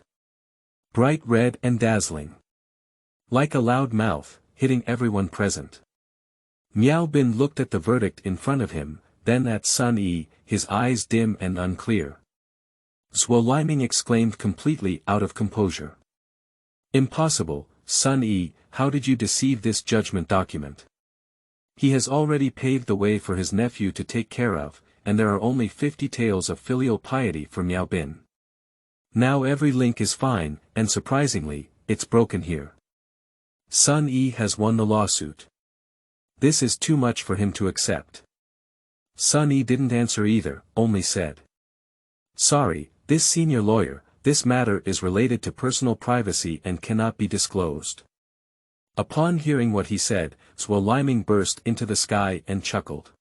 Bright red and dazzling. Like a loud mouth, hitting everyone present. Miao Bin looked at the verdict in front of him, then at Sun Yi, his eyes dim and unclear. Zhuo Liming exclaimed completely out of composure. Impossible, Sun Yi, how did you deceive this judgment document? He has already paved the way for his nephew to take care of, and there are only 50 tales of filial piety for Miao Bin. Now every link is fine, and surprisingly, it's broken here. Sun Yi has won the lawsuit. This is too much for him to accept. Sun Yi didn't answer either, only said. Sorry, this senior lawyer, this matter is related to personal privacy and cannot be disclosed. Upon hearing what he said, Zhuo Liming burst into the sky and chuckled.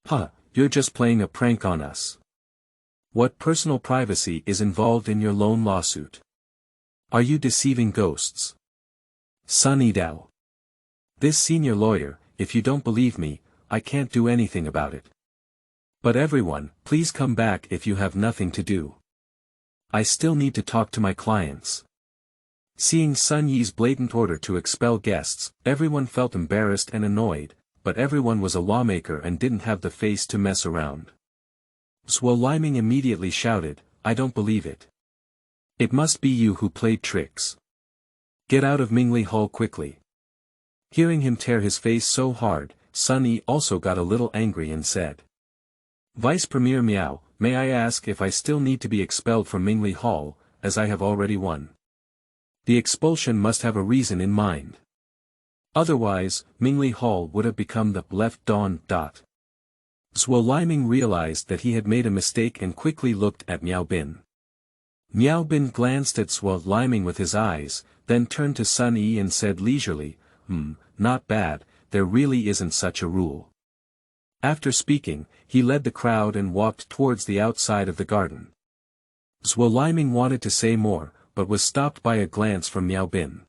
Huh, you're just playing a prank on us. What personal privacy is involved in your loan lawsuit? Are you deceiving ghosts? Sun Yidao. This senior lawyer, if you don't believe me, I can't do anything about it. But everyone, please come back if you have nothing to do. I still need to talk to my clients. Seeing Sun Yi's blatant order to expel guests, everyone felt embarrassed and annoyed, but everyone was a lawmaker and didn't have the face to mess around. Zhuo Liming immediately shouted, I don't believe it. It must be you who played tricks. Get out of Mingli Hall quickly. Hearing him tear his face so hard, Sun Yi also got a little angry and said. Vice Premier Miao, may I ask if I still need to be expelled from Mingli Hall, as I have already won? The expulsion must have a reason in mind. Otherwise, Mingli Hall would have become the left dawn. Zhuo Liming realized that he had made a mistake and quickly looked at Miao Bin. Miao Bin glanced at Zhuo Liming with his eyes, then turned to Sun Yi and said leisurely, not bad, there really isn't such a rule. After speaking, he led the crowd and walked towards the outside of the garden. Zhuo Liming wanted to say more, but was stopped by a glance from Miao Bin.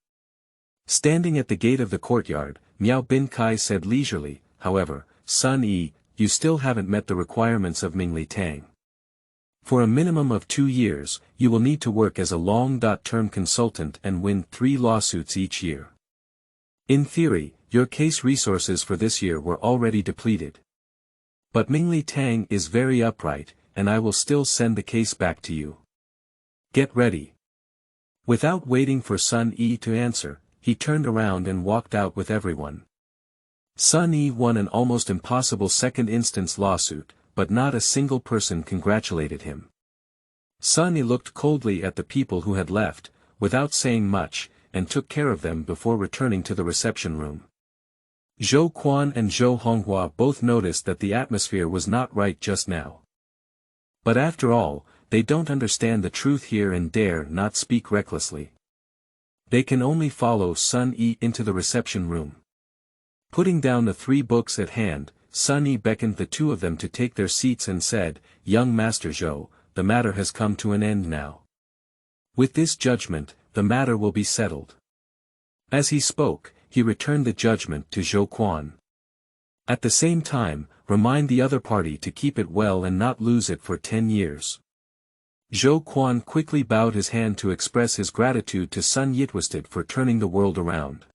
Standing at the gate of the courtyard, Miao Bin Kai said leisurely, however, Sun Yi, you still haven't met the requirements of Mingli Tang. For a minimum of 2 years, you will need to work as a long-term consultant and win 3 lawsuits each year. In theory, your case resources for this year were already depleted. But Mingli Tang is very upright, and I will still send the case back to you. Get ready. Without waiting for Sun Yi to answer, he turned around and walked out with everyone. Sun Yi won an almost impossible second-instance lawsuit, but not a single person congratulated him. Sun Yi looked coldly at the people who had left, without saying much, and took care of them before returning to the reception room. Zhou Quan and Zhou Honghua both noticed that the atmosphere was not right just now. But after all, they don't understand the truth here and dare not speak recklessly. They can only follow Sun Yi into the reception room. Putting down the 3 books at hand, Sun Yi beckoned the 2 of them to take their seats and said, Young Master Zhou, the matter has come to an end now. With this judgment, the matter will be settled. As he spoke, he returned the judgment to Zhou Quan. At the same time, remind the other party to keep it well and not lose it for 10 years. Zhou Quan quickly bowed his hand to express his gratitude to Sun Yitwisted for turning the world around.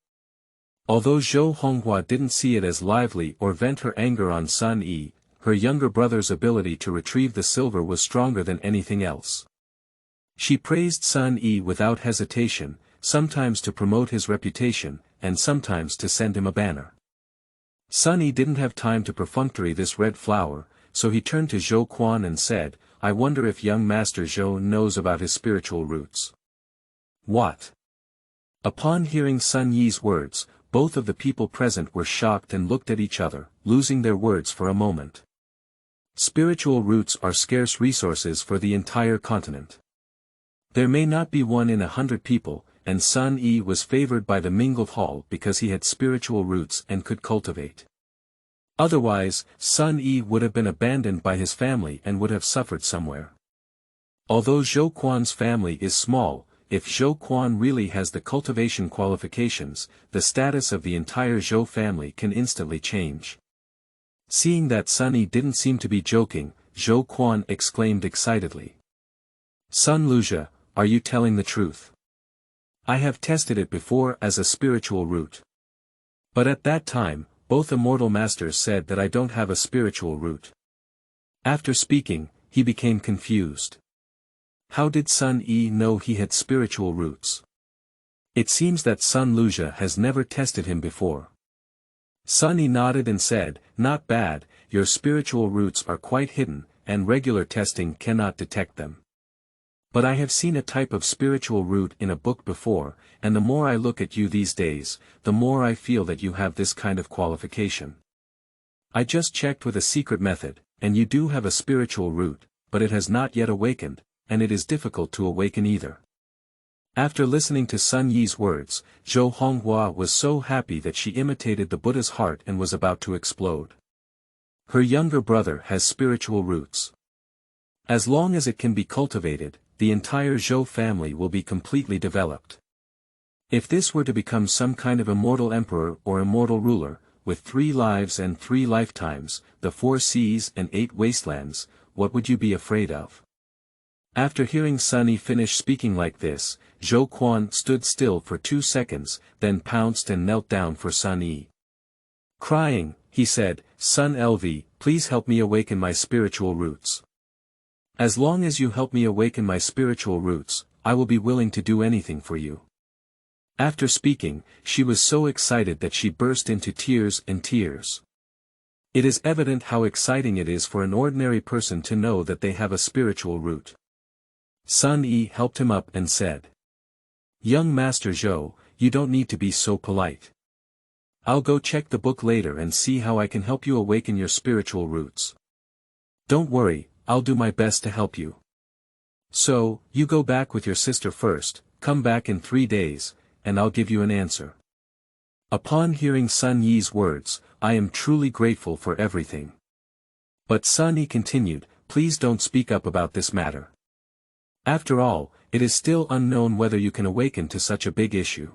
Although Zhou Honghua didn't see it as lively or vent her anger on Sun Yi, her younger brother's ability to retrieve the silver was stronger than anything else. She praised Sun Yi without hesitation, sometimes to promote his reputation, and sometimes to send him a banner. Sun Yi didn't have time to perfunctory this red flower, so he turned to Zhou Quan and said, "I wonder if young Master Zhou knows about his spiritual roots." What? Upon hearing Sun Yi's words, both of the people present were shocked and looked at each other, losing their words for a moment. Spiritual roots are scarce resources for the entire continent. There may not be one in 100 people, and Sun Yi was favored by the mingled hall because he had spiritual roots and could cultivate. Otherwise, Sun Yi would have been abandoned by his family and would have suffered somewhere. Although Zhou Quan's family is small, if Zhou Quan really has the cultivation qualifications, the status of the entire Zhou family can instantly change. Seeing that Sun Yi didn't seem to be joking, Zhou Quan exclaimed excitedly. "Sun Luzhe, are you telling the truth? I have tested it before as a spiritual root. But at that time, both immortal masters said that I don't have a spiritual root." After speaking, he became confused. How did Sun Yi know he had spiritual roots? It seems that Sun Luzhe has never tested him before. Sun Yi nodded and said, "Not bad, your spiritual roots are quite hidden, and regular testing cannot detect them. But I have seen a type of spiritual root in a book before, and the more I look at you these days, the more I feel that you have this kind of qualification. I just checked with a secret method, and you do have a spiritual root, but it has not yet awakened, and it is difficult to awaken either." After listening to Sun Yi's words, Zhou Honghua was so happy that she imitated the Buddha's heart and was about to explode. Her younger brother has spiritual roots. As long as it can be cultivated, the entire Zhou family will be completely developed. If this were to become some kind of immortal emperor or immortal ruler, with 3 lives and 3 lifetimes, the 4 seas and 8 wastelands, what would you be afraid of? After hearing Sun Yi finish speaking like this, Zhou Quan stood still for 2 seconds, then pounced and knelt down for Sun Yi. Crying, he said, "Sun LV, please help me awaken my spiritual roots. As long as you help me awaken my spiritual roots, I will be willing to do anything for you." After speaking, she was so excited that she burst into tears and tears. It is evident how exciting it is for an ordinary person to know that they have a spiritual root. Sun Yi helped him up and said, "Young Master Zhou, you don't need to be so polite. I'll go check the book later and see how I can help you awaken your spiritual roots. Don't worry, I'll do my best to help you. So, you go back with your sister first, come back in 3 days, and I'll give you an answer." Upon hearing Sun Yi's words, "I am truly grateful for everything. But Sun Yi continued, please don't speak up about this matter. After all, it is still unknown whether you can awaken to such a big issue.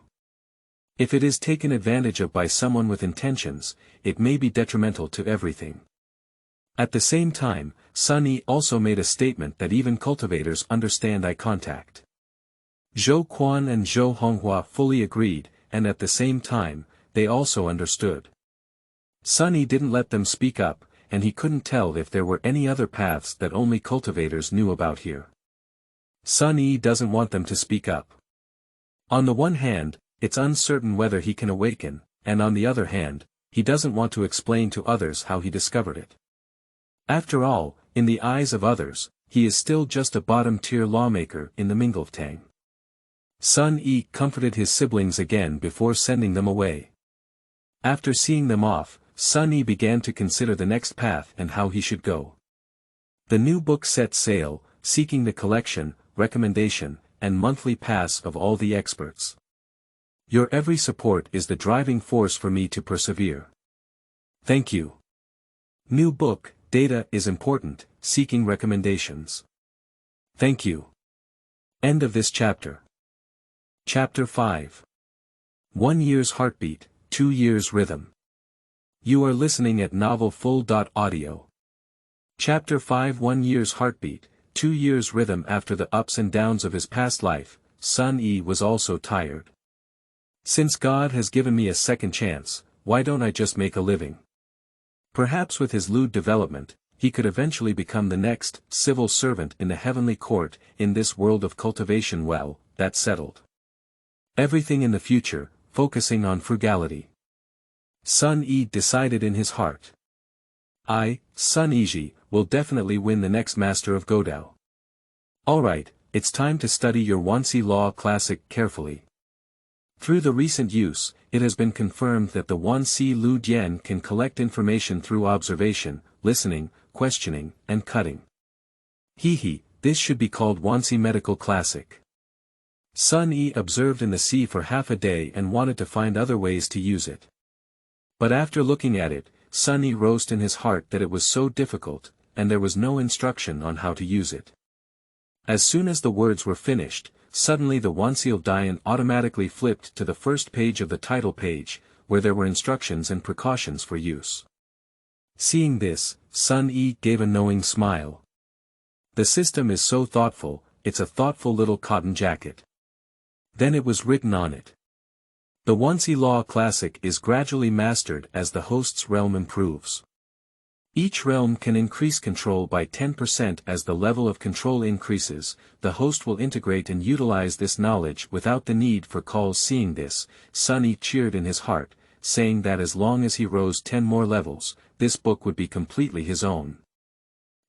If it is taken advantage of by someone with intentions, it may be detrimental to everything." At the same time, Sun Yi also made a statement that even cultivators understand eye contact. Zhou Quan and Zhou Honghua fully agreed, and at the same time, they also understood. Sun Yi didn't let them speak up, and he couldn't tell if there were any other paths that only cultivators knew about here. Sun Yi doesn't want them to speak up. On the one hand, it's uncertain whether he can awaken, and on the other hand, he doesn't want to explain to others how he discovered it. After all, in the eyes of others, he is still just a bottom-tier lawmaker in the Mingolftang. Sun Yi comforted his siblings again before sending them away. After seeing them off, Sun Yi began to consider the next path and how he should go. The new book set sail, seeking the collection, recommendation, and monthly pass of all the experts. Your every support is the driving force for me to persevere. Thank you. New book, data is important, seeking recommendations. Thank you. End of this chapter. Chapter 5. 1 year's heartbeat, 2 years rhythm. You are listening at novelfull.audio. Chapter 5. 1 year's heartbeat, 2 years rhythm. After the ups and downs of his past life, Sun Yi was also tired. Since God has given me a second chance, why don't I just make a living? Perhaps with his lewd development, he could eventually become the next civil servant in the heavenly court in this world of cultivation. Well, that settled everything in the future, focusing on frugality. Sun Yi decided in his heart. Sun Yiji, will definitely win the next master of Godao. Alright, it's time to study your Wanxi Law Classic carefully. Through the recent use, it has been confirmed that the Wanxi Lu Dian can collect information through observation, listening, questioning, and cutting. This should be called Wanxi Medical Classic. Sun Yi observed in the sea for half a day and wanted to find other ways to use it. But after looking at it, Sun Yi roast in his heart that it was so difficult, and there was no instruction on how to use it. As soon as the words were finished, suddenly the Wanxi Dian automatically flipped to the first page of the title page, where there were instructions and precautions for use. Seeing this, Sun Yi gave a knowing smile. The system is so thoughtful, it's a thoughtful little cotton jacket. Then it was written on it. The Wanxi Law Classic is gradually mastered as the host's realm improves. Each realm can increase control by 10% as the level of control increases. The host will integrate and utilize this knowledge without the need for calls. Seeing this, Sun Yi cheered in his heart, saying that as long as he rose 10 more levels, this book would be completely his own.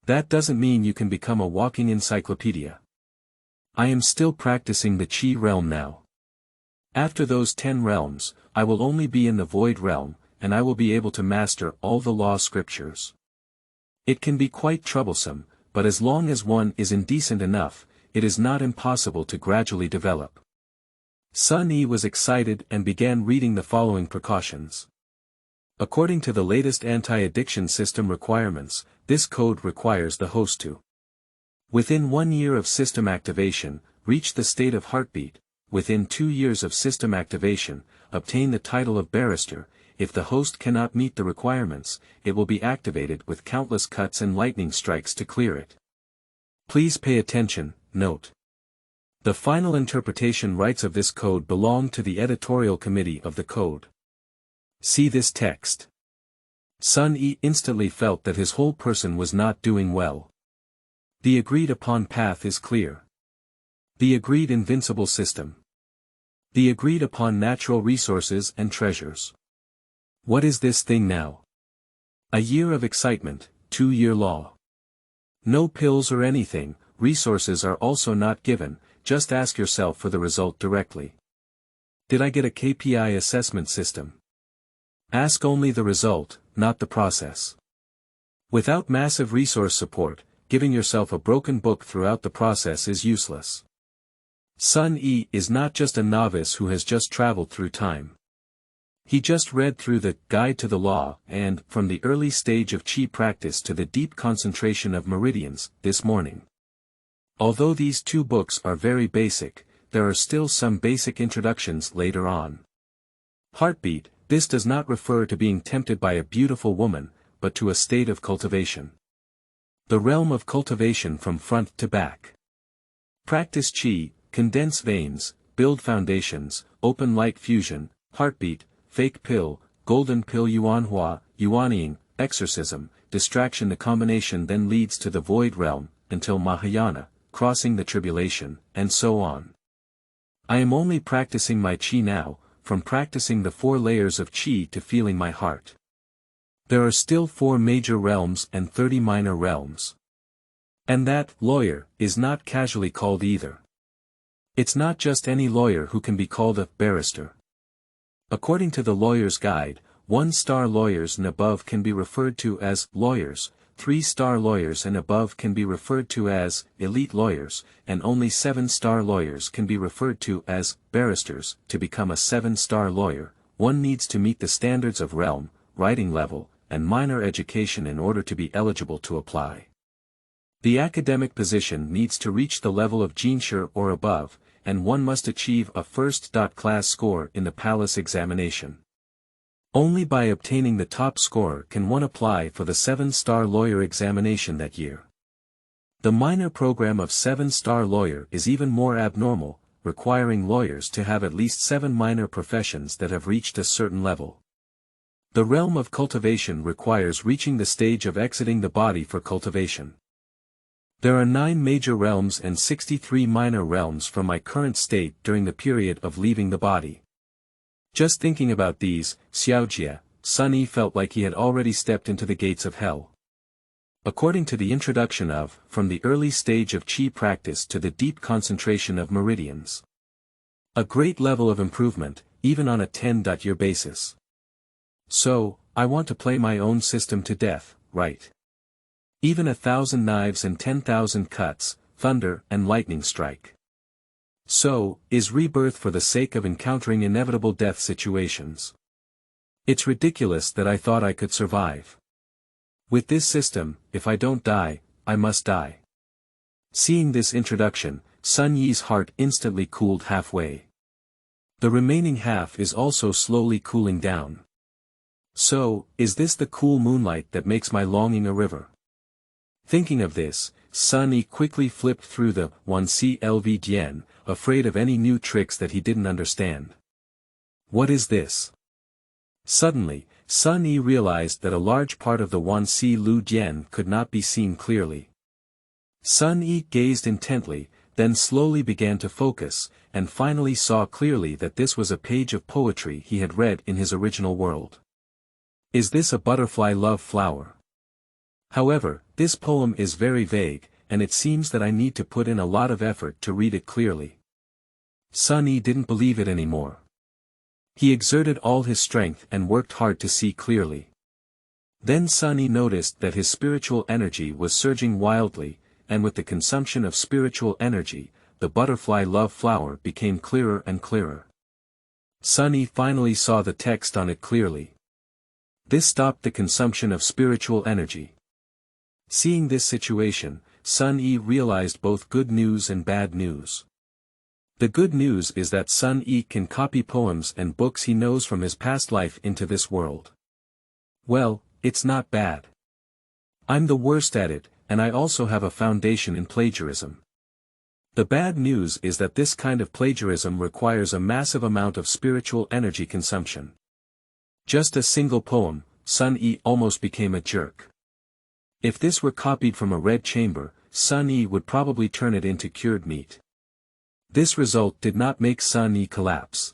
That doesn't mean you can become a walking encyclopedia. I am still practicing the Qi realm now. After those 10 realms, I will only be in the void realm, and I will be able to master all the law scriptures. It can be quite troublesome, but as long as one is indecent enough, it is not impossible to gradually develop. Sun Yi was excited and began reading the following precautions. According to the latest anti-addiction system requirements, this code requires the host to, within 1 year of system activation, reach the state of heartbeat. Within 2 years of system activation, obtain the title of barrister. If the host cannot meet the requirements, it will be activated with countless cuts and lightning strikes to clear it. Please pay attention. Note. The final interpretation rights of this code belong to the editorial committee of the code. See this text. Sun Yi instantly felt that his whole person was not doing well. The agreed upon path is clear. The agreed invincible system. The agreed upon natural resources and treasures. What is this thing now? A year of excitement, 2-year law. No pills or anything, resources are also not given, just ask yourself for the result directly. Did I get a KPI assessment system? Ask only the result, not the process. Without massive resource support, giving yourself a broken book throughout the process is useless. Sun Yi is not just a novice who has just traveled through time. He just read through the Guide to the Law and, from the early stage of Qi practice to the deep concentration of meridians, this morning. Although these 2 books are very basic, there are still some basic introductions later on. Heartbeat, this does not refer to being tempted by a beautiful woman, but to a state of cultivation. The realm of cultivation from front to back. Practice Qi, condense veins, build foundations, open light fusion, heartbeat, fake pill, golden pill yuanhua, yuanying, exorcism, distraction. The combination then leads to the void realm, until Mahayana, crossing the tribulation, and so on. I am only practicing my Qi now, from practicing the 4 layers of Qi to feeling my heart. There are still 4 major realms and 30 minor realms. And that, lawyer, is not casually called either. It's not just any lawyer who can be called a barrister. According to the lawyer's guide, 1-star lawyers and above can be referred to as lawyers, 3-star lawyers and above can be referred to as elite lawyers, and only 7-star lawyers can be referred to as barristers. To become a 7-star lawyer, one needs to meet the standards of realm, writing level, and minor education in order to be eligible to apply. The academic position needs to reach the level of Jinshi or above, and one must achieve a first-class score in the palace examination. Only by obtaining the top score can one apply for the 7-star lawyer examination that year. The minor program of 7-star lawyer is even more abnormal, requiring lawyers to have at least 7 minor professions that have reached a certain level. The realm of cultivation requires reaching the stage of exiting the body for cultivation. There are 9 major realms and 63 minor realms from my current state during the period of leaving the body. Just thinking about these, Xiuxian, Sun Yi felt like he had already stepped into the gates of hell. According to the introduction of, from the early stage of qi practice to the deep concentration of meridians. A great level of improvement, even on a 10-year basis. So, I want to play my own system to death, right? Even 1,000 knives and 10,000 cuts, thunder and lightning strike. So, is rebirth for the sake of encountering inevitable death situations. It's ridiculous that I thought I could survive. With this system, if I don't die, I must die. Seeing this introduction, Sun Yi's heart instantly cooled halfway. The remaining half is also slowly cooling down. So, is this the cool moonlight that makes my longing a river? Thinking of this, Sun Yi quickly flipped through the Cultivation, afraid of any new tricks that he didn't understand. What is this? Suddenly, Sun Yi realized that a large part of the Cultivation could not be seen clearly. Sun Yi gazed intently, then slowly began to focus, and finally saw clearly that this was a page of poetry he had read in his original world. Is this a butterfly love flower? However, this poem is very vague, and it seems that I need to put in a lot of effort to read it clearly. Sun Yi didn't believe it anymore. He exerted all his strength and worked hard to see clearly. Then Sun Yi noticed that his spiritual energy was surging wildly, and with the consumption of spiritual energy, the butterfly love flower became clearer and clearer. Sun Yi finally saw the text on it clearly. This stopped the consumption of spiritual energy. Seeing this situation, Sun Yi realized both good news and bad news. The good news is that Sun Yi can copy poems and books he knows from his past life into this world. Well, it's not bad. I'm the worst at it, and I also have a foundation in plagiarism. The bad news is that this kind of plagiarism requires a massive amount of spiritual energy consumption. Just a single poem, Sun Yi almost became a jerk. If this were copied from a red chamber, Sun Yi would probably turn it into cured meat. This result did not make Sun Yi collapse.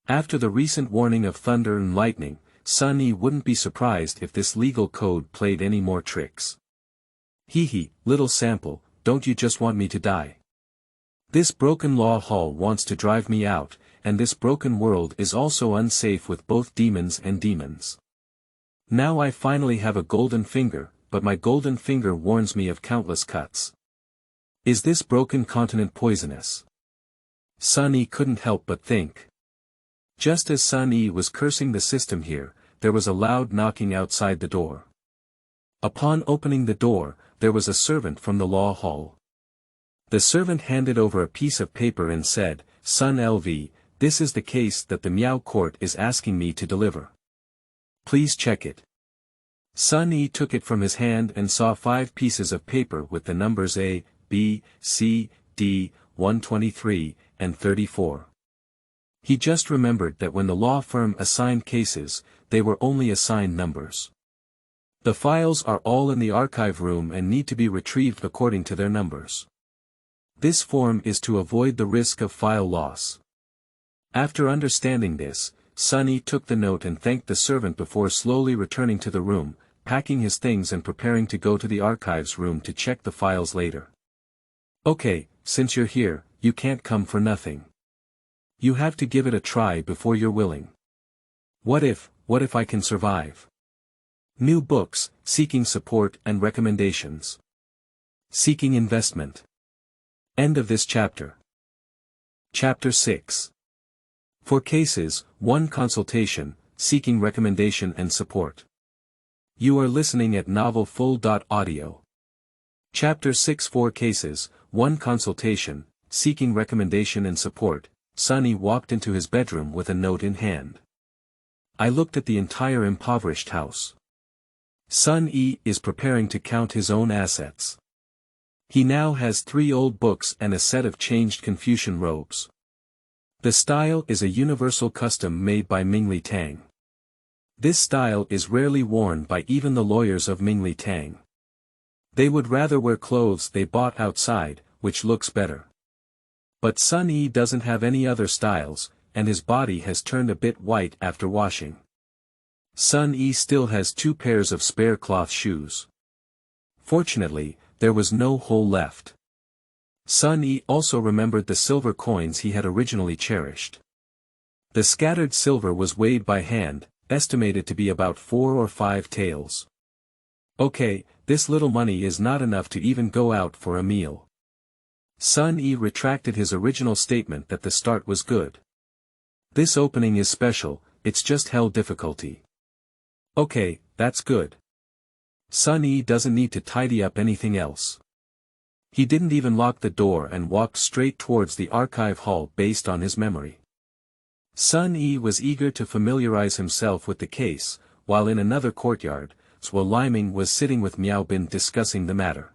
After the recent warning of thunder and lightning, Sun Yi wouldn't be surprised if this legal code played any more tricks. Hee, little sample, don't you just want me to die? This broken law hall wants to drive me out, and this broken world is also unsafe with both demons and demons. Now I finally have a golden finger, but my golden finger warns me of countless cuts. Is this broken continent poisonous? Sun Yi couldn't help but think. Just as Sun Yi was cursing the system here, there was a loud knocking outside the door. Upon opening the door, there was a servant from the law hall. The servant handed over a piece of paper and said, Sun LV, this is the case that the Miao court is asking me to deliver. Please check it. Sun Yi took it from his hand and saw 5 pieces of paper with the numbers A, B, C, D, 123, and 34. He just remembered that when the law firm assigned cases, they were only assigned numbers. The files are all in the archive room and need to be retrieved according to their numbers. This form is to avoid the risk of file loss. After understanding this, Sun Yi took the note and thanked the servant before slowly returning to the room, packing his things and preparing to go to the archives room to check the files later. Okay, since you're here, you can't come for nothing. You have to give it a try before you're willing. What if I can survive? New books, seeking support and recommendations. Seeking investment. End of this chapter. Chapter 6. For cases, 1 consultation, seeking recommendation and support. You are listening at novelfull.audio. Chapter 6. 4 cases, 1 consultation, seeking recommendation and support. Sun Yi walked into his bedroom with a note in hand. I looked at the entire impoverished house. Sun Yi is preparing to count his own assets. He now has 3 old books and a set of changed Confucian robes. The style is a universal custom made by Mingli Tang. This style is rarely worn by even the lawyers of Mingli Tang. They would rather wear clothes they bought outside, which looks better. But Sun Yi doesn't have any other styles, and his body has turned a bit white after washing. Sun Yi still has 2 pairs of spare cloth shoes. Fortunately, there was no hole left. Sun Yi also remembered the silver coins he had originally cherished. The scattered silver was weighed by hand, estimated to be about 4 or 5 taels. Okay, this little money is not enough to even go out for a meal. Sun Yi retracted his original statement that the start was good. This opening is special, it's just hell difficulty. Okay, that's good. Sun Yi doesn't need to tidy up anything else. He didn't even lock the door and walked straight towards the archive hall based on his memory. Sun Yi was eager to familiarize himself with the case, while in another courtyard, Zhuo Liming was sitting with Miao Bin discussing the matter.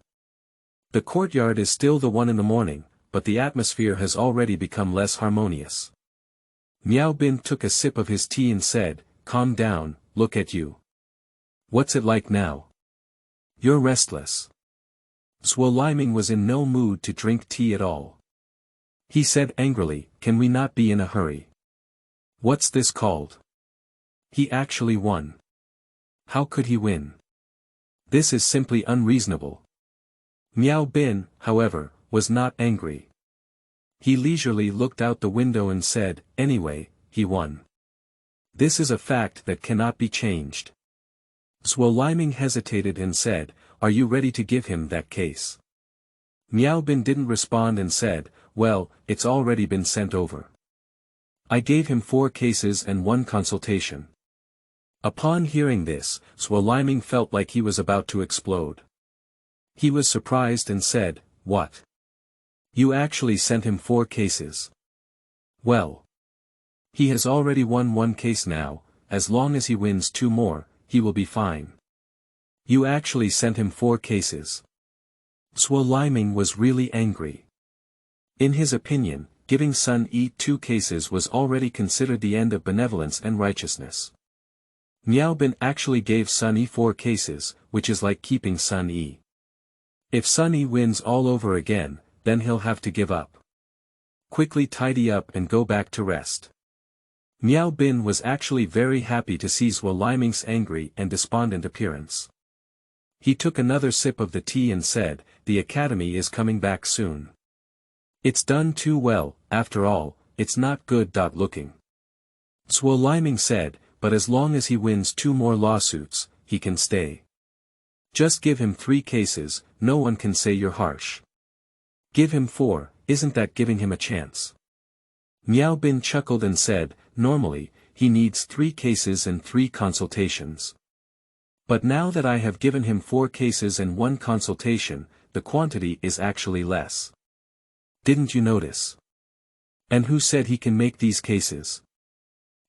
The courtyard is still the one in the morning, but the atmosphere has already become less harmonious. Miao Bin took a sip of his tea and said, "Calm down, look at you. What's it like now? You're restless." Zhuo Liming was in no mood to drink tea at all. He said angrily, "Can we not be in a hurry? What's this called? He actually won. How could he win? This is simply unreasonable." Miao Bin, however, was not angry. He leisurely looked out the window and said, "Anyway, he won. This is a fact that cannot be changed." Zhuo Liming hesitated and said, "Are you ready to give him that case?" Miao Bin didn't respond and said, "Well, it's already been sent over. I gave him 4 cases and 1 consultation." Upon hearing this, Zhuo Liming felt like he was about to explode. He was surprised and said, "What? You actually sent him 4 cases? Well. He has already won 1 case now, as long as he wins 2 more, he will be fine. You actually sent him 4 cases." Zhuo Liming was really angry. In his opinion, giving Sun Yi 2 cases was already considered the end of benevolence and righteousness. Miao Bin actually gave Sun Yi 4 cases, which is like keeping Sun Yi. If Sun Yi wins all over again, then he'll have to give up. Quickly tidy up and go back to rest. Miao Bin was actually very happy to see Zhuo Liming's angry and despondent appearance. He took another sip of the tea and said, "The academy is coming back soon. It's done too well, after all, it's not good. Looking." Zhuo Liming said, "But as long as he wins 2 more lawsuits, he can stay. Just give him 3 cases, no one can say you're harsh. Give him 4, isn't that giving him a chance?" Miao Bin chuckled and said, "Normally, he needs 3 cases and 3 consultations. But now that I have given him 4 cases and 1 consultation, the quantity is actually less. Didn't you notice? And who said he can make these cases?"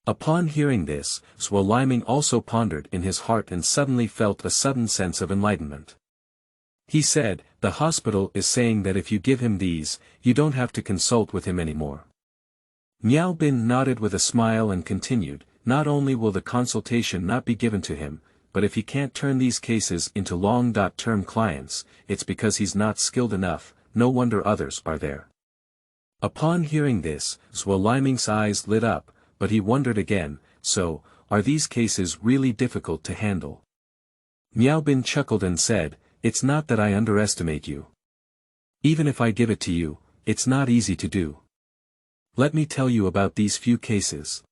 Upon hearing this, Zhuo Liming also pondered in his heart and suddenly felt a sudden sense of enlightenment. He said, "The hospital is saying that if you give him these, you don't have to consult with him anymore." Miao Bin nodded with a smile and continued, "Not only will the consultation not be given to him, but if he can't turn these cases into long-term clients, it's because he's not skilled enough, no wonder others are there." Upon hearing this, Zhuo Liming's eyes lit up, but he wondered again, "So, are these cases really difficult to handle?" Miao Bin chuckled and said, "It's not that I underestimate you. Even if I give it to you, it's not easy to do. Let me tell you about these few cases.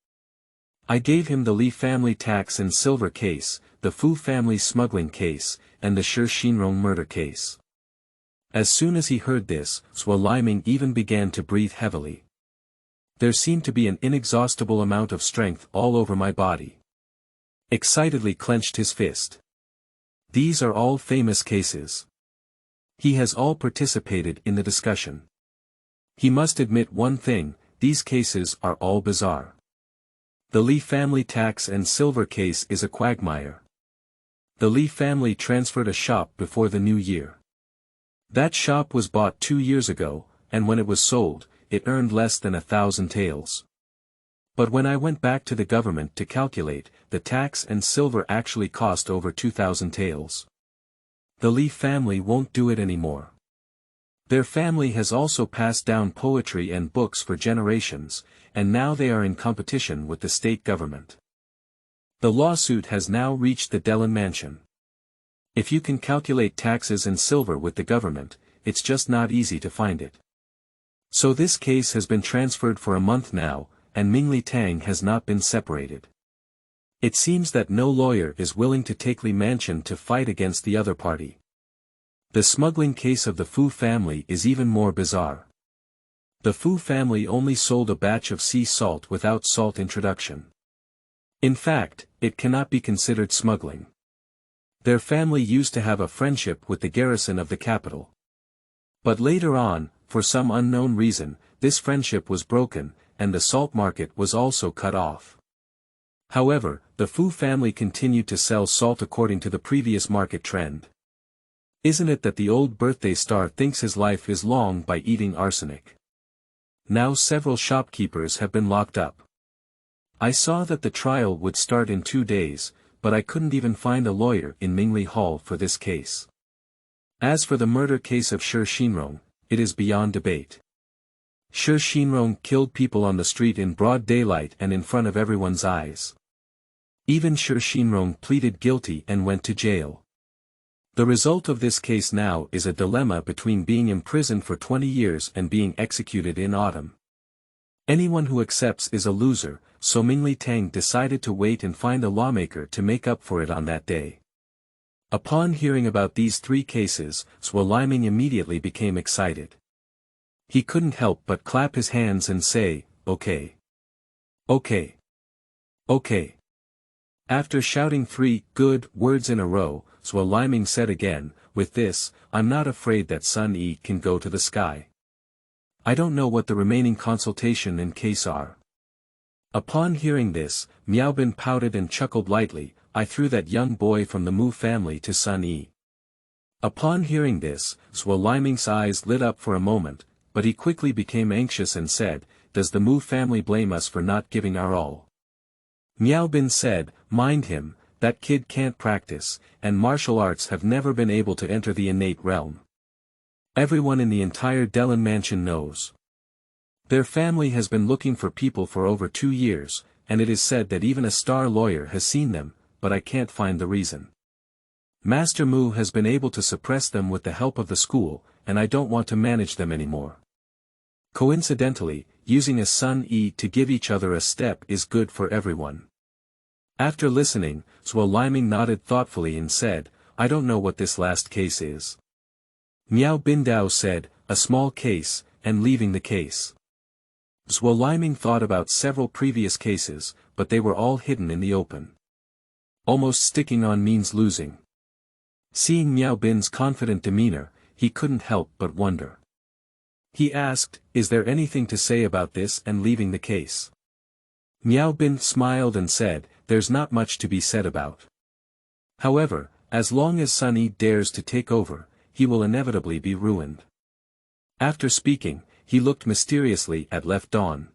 I gave him the Li family tax and silver case, the Fu family smuggling case, and the Xiuxian murder case." As soon as he heard this, Zhuo Liming even began to breathe heavily. There seemed to be an inexhaustible amount of strength all over my body. Excitedly clenched his fist. These are all famous cases. He has all participated in the discussion. He must admit one thing, these cases are all bizarre. The Li family tax and silver case is a quagmire. The Li family transferred a shop before the new year. That shop was bought 2 years ago, and when it was sold, it earned less than 1,000 taels. But when I went back to the government to calculate, the tax and silver actually cost over 2,000 taels. The Li family won't do it anymore. Their family has also passed down poetry and books for generations, and now they are in competition with the state government. The lawsuit has now reached the Dellen mansion. If you can calculate taxes and silver with the government, it's just not easy to find it. So this case has been transferred for a month now, and Mingli Tang has not been separated. It seems that no lawyer is willing to take Li mansion to fight against the other party. The smuggling case of the Fu family is even more bizarre. The Fu family only sold a batch of sea salt without salt introduction. In fact, it cannot be considered smuggling. Their family used to have a friendship with the garrison of the capital. But later on, for some unknown reason, this friendship was broken, and the salt market was also cut off. However, the Fu family continued to sell salt according to the previous market trend. Isn't it that the old birthday star thinks his life is long by eating arsenic? Now several shopkeepers have been locked up. I saw that the trial would start in 2 days, but I couldn't even find a lawyer in Mingli Hall for this case. As for the murder case of Xiuxian, it is beyond debate. Xiuxian killed people on the street in broad daylight and in front of everyone's eyes. Even Xiuxian pleaded guilty and went to jail. The result of this case now is a dilemma between being imprisoned for 20 years and being executed in autumn. Anyone who accepts is a loser, so Mingli Tang decided to wait and find a lawmaker to make up for it on that day. Upon hearing about these 3 cases, Zhuo Liming immediately became excited. He couldn't help but clap his hands and say, "Okay. Okay. Okay." After shouting 3 good words in a row, Zhuo Liming said again, "With this, I'm not afraid that Sun Yi can go to the sky. I don't know what the remaining consultation and case are." Upon hearing this, Miaobin pouted and chuckled lightly, "I threw that young boy from the Mu family to Sun Yi." Upon hearing this, Zhuo Liming's eyes lit up for a moment, but he quickly became anxious and said, "Does the Mu family blame us for not giving our all?" Miaobin said, "Mind him, that kid can't practice, and martial arts have never been able to enter the innate realm. Everyone in the entire Dellen mansion knows. Their family has been looking for people for over 2 years, and it is said that even a star lawyer has seen them, but I can't find the reason. Master Mu has been able to suppress them with the help of the school, and I don't want to manage them anymore. Coincidentally, using a Sun Yi to give each other a step is good for everyone." After listening, Zhuo Liming nodded thoughtfully and said, "I don't know what this last case is." Miao Bindao said, "A small case, and leaving the case." Zhuo Liming thought about several previous cases, but they were all hidden in the open. Almost sticking on means losing. Seeing Miao Bin's confident demeanor, he couldn't help but wonder. He asked, "Is there anything to say about this and leaving the case?" Miao Bin smiled and said, "There's not much to be said about. However, as long as Sun Yi dares to take over, he will inevitably be ruined." After speaking, he looked mysteriously at Left Dawn.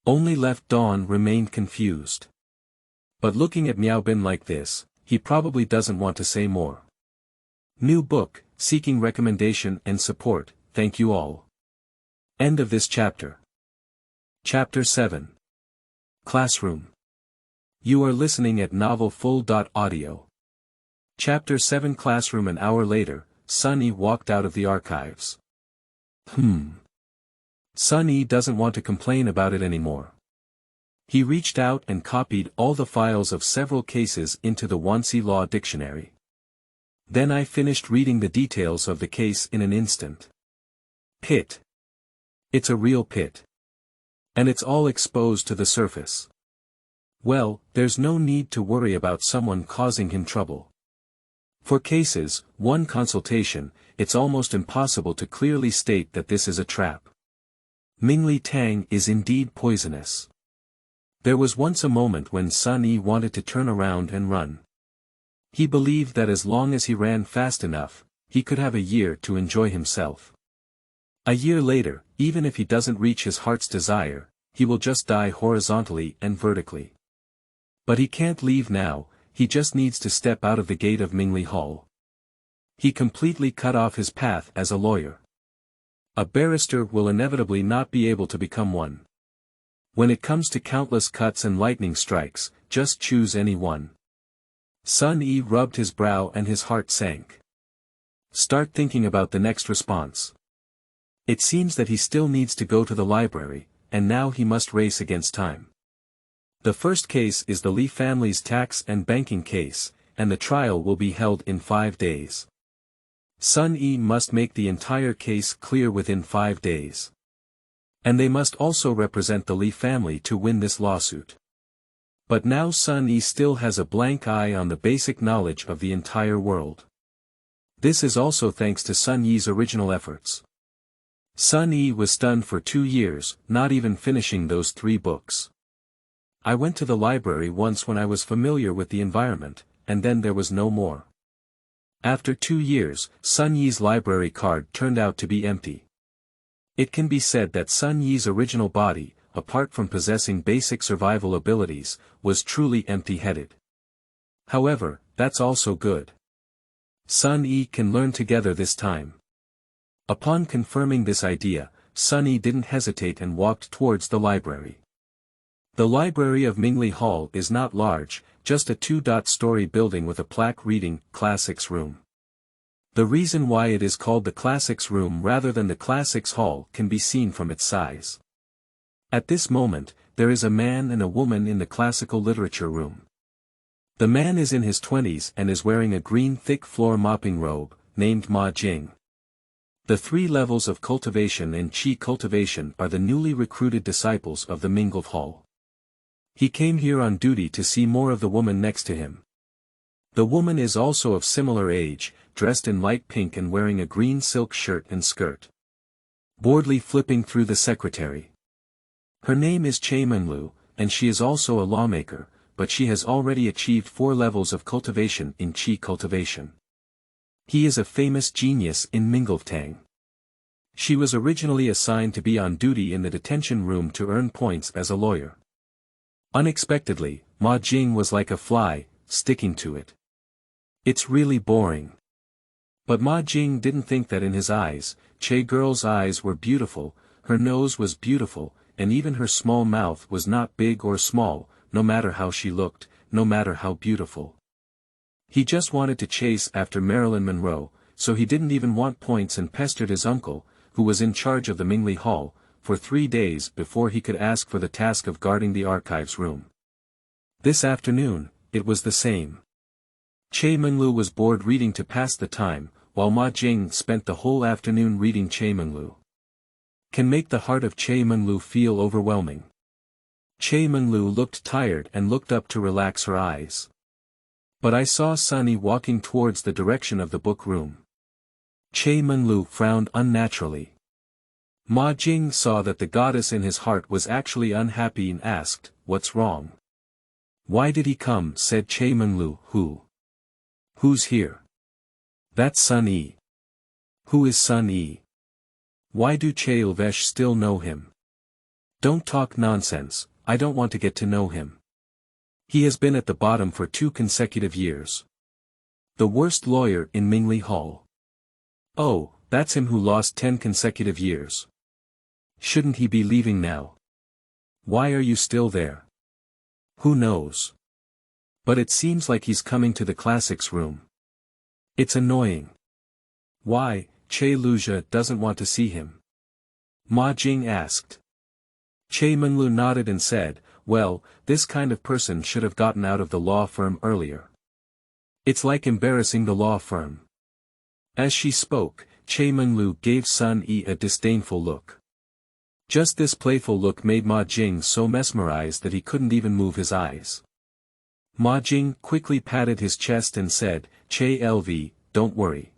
Only Left Dawn remained confused. But looking at Miao Bin like this, he probably doesn't want to say more. New book, seeking recommendation and support, thank you all. End of this chapter. Chapter 7. Classroom. You are listening at novelfull.audio. Chapter 7 Classroom. An hour later, Sun Yi walked out of the archives. Sun Yi doesn't want to complain about it anymore. He reached out and copied all the files of several cases into the Wanxi Law Dictionary. Then I finished reading the details of the case in an instant. Pit. It's a real pit. And it's all exposed to the surface. Well, there's no need to worry about someone causing him trouble. For cases, 1 consultation, it's almost impossible to clearly state that this is a trap. Mingli Tang is indeed poisonous. There was once a moment when Sun Yi wanted to turn around and run. He believed that as long as he ran fast enough, he could have a year to enjoy himself. A year later, even if he doesn't reach his heart's desire, he will just die horizontally and vertically. But he can't leave now, he just needs to step out of the gate of Mingli Hall. He completely cut off his path as a lawyer. A barrister will inevitably not be able to become one. When it comes to countless cuts and lightning strikes, just choose any one. Sun Yi rubbed his brow and his heart sank. Start thinking about the next response. It seems that he still needs to go to the library, and now he must race against time. The first case is the Li family's tax and banking case, and the trial will be held in 5 days. Sun Yi must make the entire case clear within 5 days. And they must also represent the Li family to win this lawsuit. But now Sun Yi still has a blank eye on the basic knowledge of the entire world. This is also thanks to Sun Yi's original efforts. Sun Yi was stunned for 2 years, not even finishing those 3 books. I went to the library once when I was familiar with the environment, and then there was no more. After 2 years, Sun Yi's library card turned out to be empty. It can be said that Sun Yi's original body, apart from possessing basic survival abilities, was truly empty-headed. However, that's also good. Sun Yi can learn together this time. Upon confirming this idea, Sun Yi didn't hesitate and walked towards the library. The library of Mingli Hall is not large, just a 2-story building with a plaque reading, Classics Room. The reason why it is called the Classics Room rather than the Classics Hall can be seen from its size. At this moment, there is a man and a woman in the classical literature room. The man is in his 20s and is wearing a green thick floor mopping robe, named Ma Jing. The 3 levels of cultivation and Qi cultivation are the newly recruited disciples of the Mingled Hall. He came here on duty to see more of the woman next to him. The woman is also of similar age, dressed in light pink and wearing a green silk shirt and skirt. Boredly flipping through the secretary. Her name is Che Menglu, and she is also a lawmaker, but she has already achieved 4 levels of cultivation in Qi cultivation. He is a famous genius in Mingeltang. She was originally assigned to be on duty in the detention room to earn points as a lawyer. Unexpectedly, Ma Jing was like a fly, sticking to it. It's really boring. But Ma Jing didn't think that in his eyes. Che girl's eyes were beautiful, her nose was beautiful, and even her small mouth was not big or small, no matter how she looked, no matter how beautiful. He just wanted to chase after Marilyn Monroe, so he didn't even want points and pestered his uncle, who was in charge of the Mingli Hall, for 3 days before he could ask for the task of guarding the archives room. This afternoon, it was the same. Che Menglu was bored reading to pass the time, while Ma Jing spent the whole afternoon reading Che Menglu. Can make the heart of Che Menglu feel overwhelming. Che Menglu looked tired and looked up to relax her eyes. But I saw Sun Yi walking towards the direction of the book room. Che Menglu frowned unnaturally. Ma Jing saw that the goddess in his heart was actually unhappy and asked, "What's wrong?" "Why did he come?" said Che Menglu. Who's here?" "That's Sun Yi." "Who is Sun Yi? Why do Che Ilvesh still know him?" "Don't talk nonsense, I don't want to get to know him. He has been at the bottom for 2 consecutive years. The worst lawyer in Mingli Hall." "Oh, that's him who lost 10 consecutive years. Shouldn't he be leaving now? Why are you still there?" "Who knows? But it seems like he's coming to the classics room. It's annoying." "Why, Che Luja doesn't want to see him?" Ma Jing asked. Che Menglu nodded and said, "Well, this kind of person should have gotten out of the law firm earlier. It's like embarrassing the law firm." As she spoke, Che Menglu gave Sun Yi a disdainful look. Just this playful look made Ma Jing so mesmerized that he couldn't even move his eyes. Ma Jing quickly patted his chest and said, "Che LV, don't worry.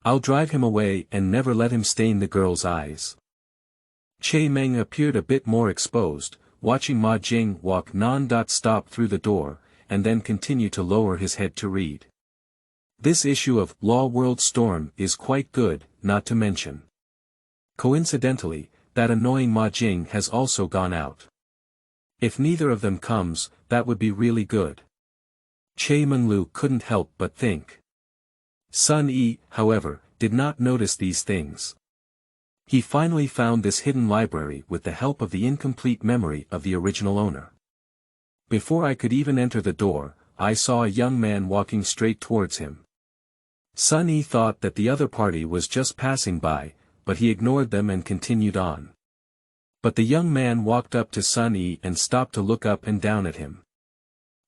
I'll drive him away and never let him stain the girl's eyes." Che Meng appeared a bit more exposed, watching Ma Jing walk non-stop through the door, and then continue to lower his head to read. This issue of Law World Storm is quite good, not to mention. Coincidentally, that annoying Ma Jing has also gone out. If neither of them comes, that would be really good. Che Menglu couldn't help but think. Sun Yi, however, did not notice these things. He finally found this hidden library with the help of the incomplete memory of the original owner. Before I could even enter the door, I saw a young man walking straight towards him. Sun Yi thought that the other party was just passing by, but he ignored them and continued on. But the young man walked up to Sun Yi and stopped to look up and down at him.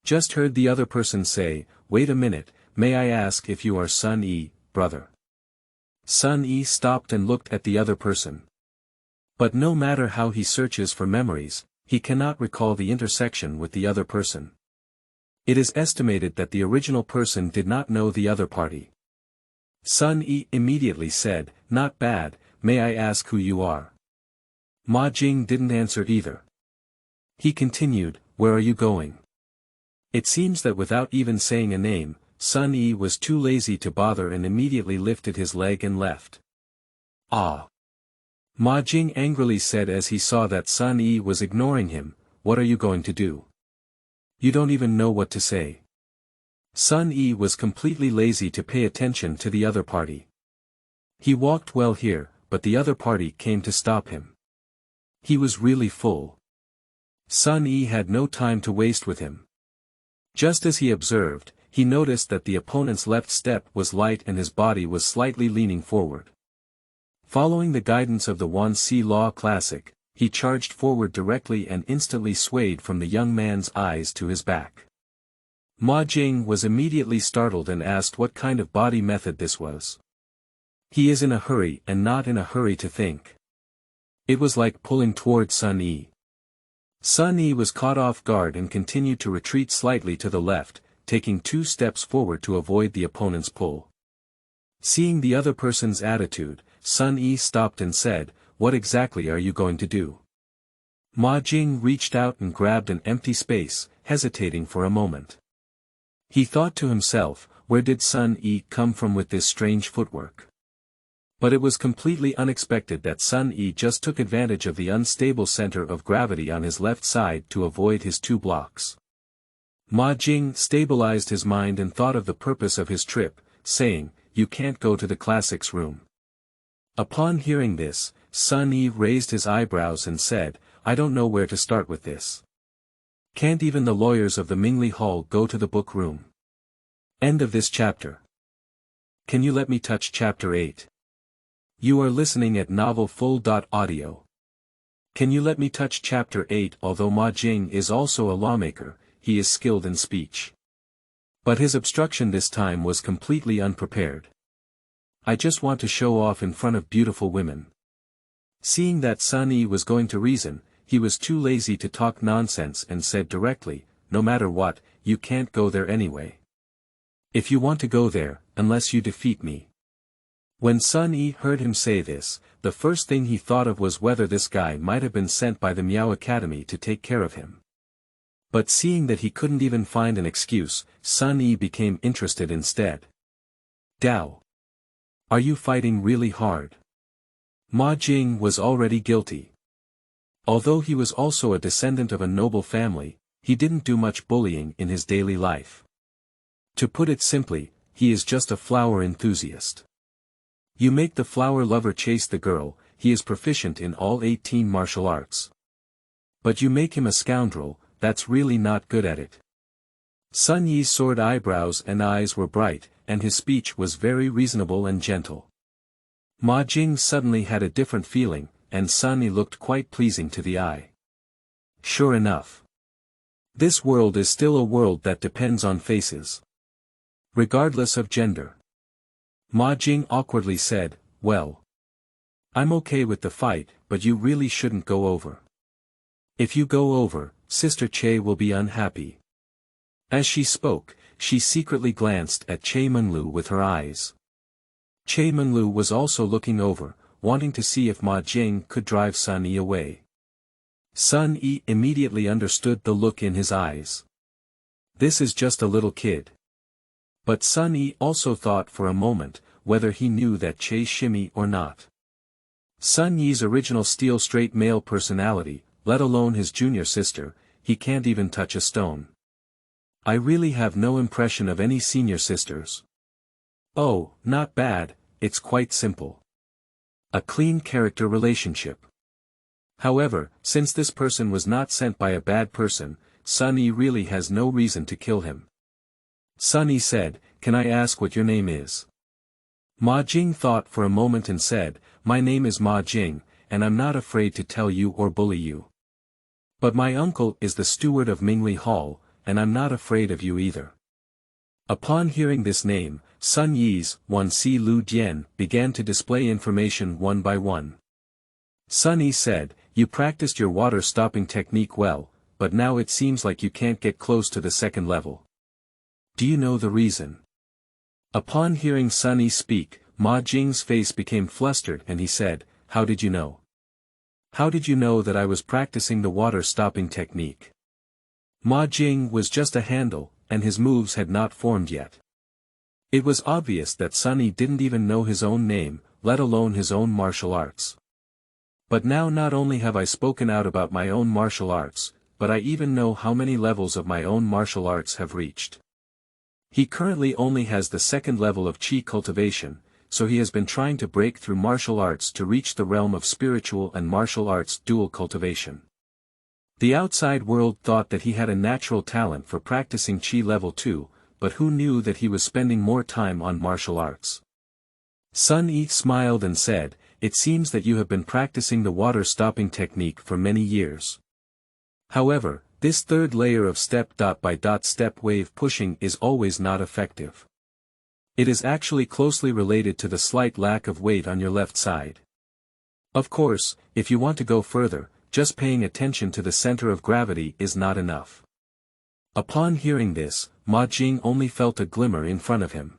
Just heard the other person say, "Wait a minute, may I ask if you are Sun Yi, brother?" Sun Yi stopped and looked at the other person. But no matter how he searches for memories, he cannot recall the intersection with the other person. It is estimated that the original person did not know the other party. Sun Yi immediately said, "Not bad, may I ask who you are?" Ma Jing didn't answer either. He continued, "Where are you going?" It seems that without even saying a name, Sun Yi was too lazy to bother and immediately lifted his leg and left. "Ah!" Ma Jing angrily said as he saw that Sun Yi was ignoring him, "What are you going to do? You don't even know what to say." Sun Yi was completely lazy to pay attention to the other party. He walked well here, but the other party came to stop him. He was really full. Sun Yi had no time to waste with him. Just as he observed, he noticed that the opponent's left step was light and his body was slightly leaning forward. Following the guidance of the 1C Law Classic, he charged forward directly and instantly swayed from the young man's eyes to his back. Ma Jing was immediately startled and asked what kind of body method this was. He is in a hurry and not in a hurry to think. It was like pulling toward Sun Yi. Sun Yi was caught off guard and continued to retreat slightly to the left, taking 2 steps forward to avoid the opponent's pull. Seeing the other person's attitude, Sun Yi stopped and said, "What exactly are you going to do?" Ma Jing reached out and grabbed an empty space, hesitating for a moment. He thought to himself, where did Sun Yi come from with this strange footwork? But it was completely unexpected that Sun Yi just took advantage of the unstable center of gravity on his left side to avoid his 2 blocks. Ma Jing stabilized his mind and thought of the purpose of his trip, saying, "You can't go to the classics room." Upon hearing this, Sun Yi raised his eyebrows and said, "I don't know where to start with this. Can't even the lawyers of the Mingli Hall go to the book room?" End of this chapter. Can you let me touch chapter 8? You are listening at novelfull.audio. Can you let me touch chapter 8? Although Ma Jing is also a lawmaker, he is skilled in speech. But his obstruction this time was completely unprepared. "I just want to show off in front of beautiful women." Seeing that Sun Yi was going to reason, he was too lazy to talk nonsense and said directly, "No matter what, you can't go there anyway. If you want to go there, unless you defeat me." When Sun Yi heard him say this, the first thing he thought of was whether this guy might have been sent by the Miao Academy to take care of him. But seeing that he couldn't even find an excuse, Sun Yi became interested instead. "Dao. Are you fighting really hard?" Ma Jing was already guilty. Although he was also a descendant of a noble family, he didn't do much bullying in his daily life. To put it simply, he is just a flower enthusiast. You make the flower lover chase the girl, he is proficient in all 18 martial arts. But you make him a scoundrel, that's really not good at it. Sun Yi's soared eyebrows and eyes were bright, and his speech was very reasonable and gentle. Ma Jing suddenly had a different feeling, and Sun Yi looked quite pleasing to the eye. Sure enough. This world is still a world that depends on faces. Regardless of gender. Ma Jing awkwardly said, "Well. I'm okay with the fight, but you really shouldn't go over. If you go over, Sister Che will be unhappy." As she spoke, she secretly glanced at Che Menglu with her eyes. Che Menglu was also looking over, wanting to see if Ma Jing could drive Sun Yi away. Sun Yi immediately understood the look in his eyes. This is just a little kid. But Sun Yi also thought for a moment, whether he knew that Che shimmy or not. Sun Yi's original steel-straight male personality, let alone his junior sister, he can't even touch a stone. I really have no impression of any senior sisters. Oh, not bad, it's quite simple. A clean character relationship. However, since this person was not sent by a bad person, Sun Yi really has no reason to kill him. Sun Yi said, "Can I ask what your name is?" Ma Jing thought for a moment and said, "My name is Ma Jing, and I'm not afraid to tell you or bully you. But my uncle is the steward of Mingli Hall, and I'm not afraid of you either." Upon hearing this name, Sun Yi's 1C Lu Dian began to display information one by one. Sun Yi said, "You practiced your water-stopping technique well, but now it seems like you can't get close to the second level. Do you know the reason?" Upon hearing Sun Yi speak, Ma Jing's face became flustered and he said, "How did you know? How did you know that I was practicing the water-stopping technique?" Ma Jing was just a handle, and his moves had not formed yet. It was obvious that Sun Yi didn't even know his own name, let alone his own martial arts. But now not only have I spoken out about my own martial arts, but I even know how many levels of my own martial arts have reached. He currently only has the second level of Qi cultivation, so he has been trying to break through martial arts to reach the realm of spiritual and martial arts dual cultivation. The outside world thought that he had a natural talent for practicing Qi level 2, but who knew that he was spending more time on martial arts? Sun Yi smiled and said, "It seems that you have been practicing the water-stopping technique for many years. However, this third layer of step-by-step wave pushing is always not effective. It is actually closely related to the slight lack of weight on your left side. Of course, if you want to go further, just paying attention to the center of gravity is not enough." Upon hearing this, Ma Jing only felt a glimmer in front of him.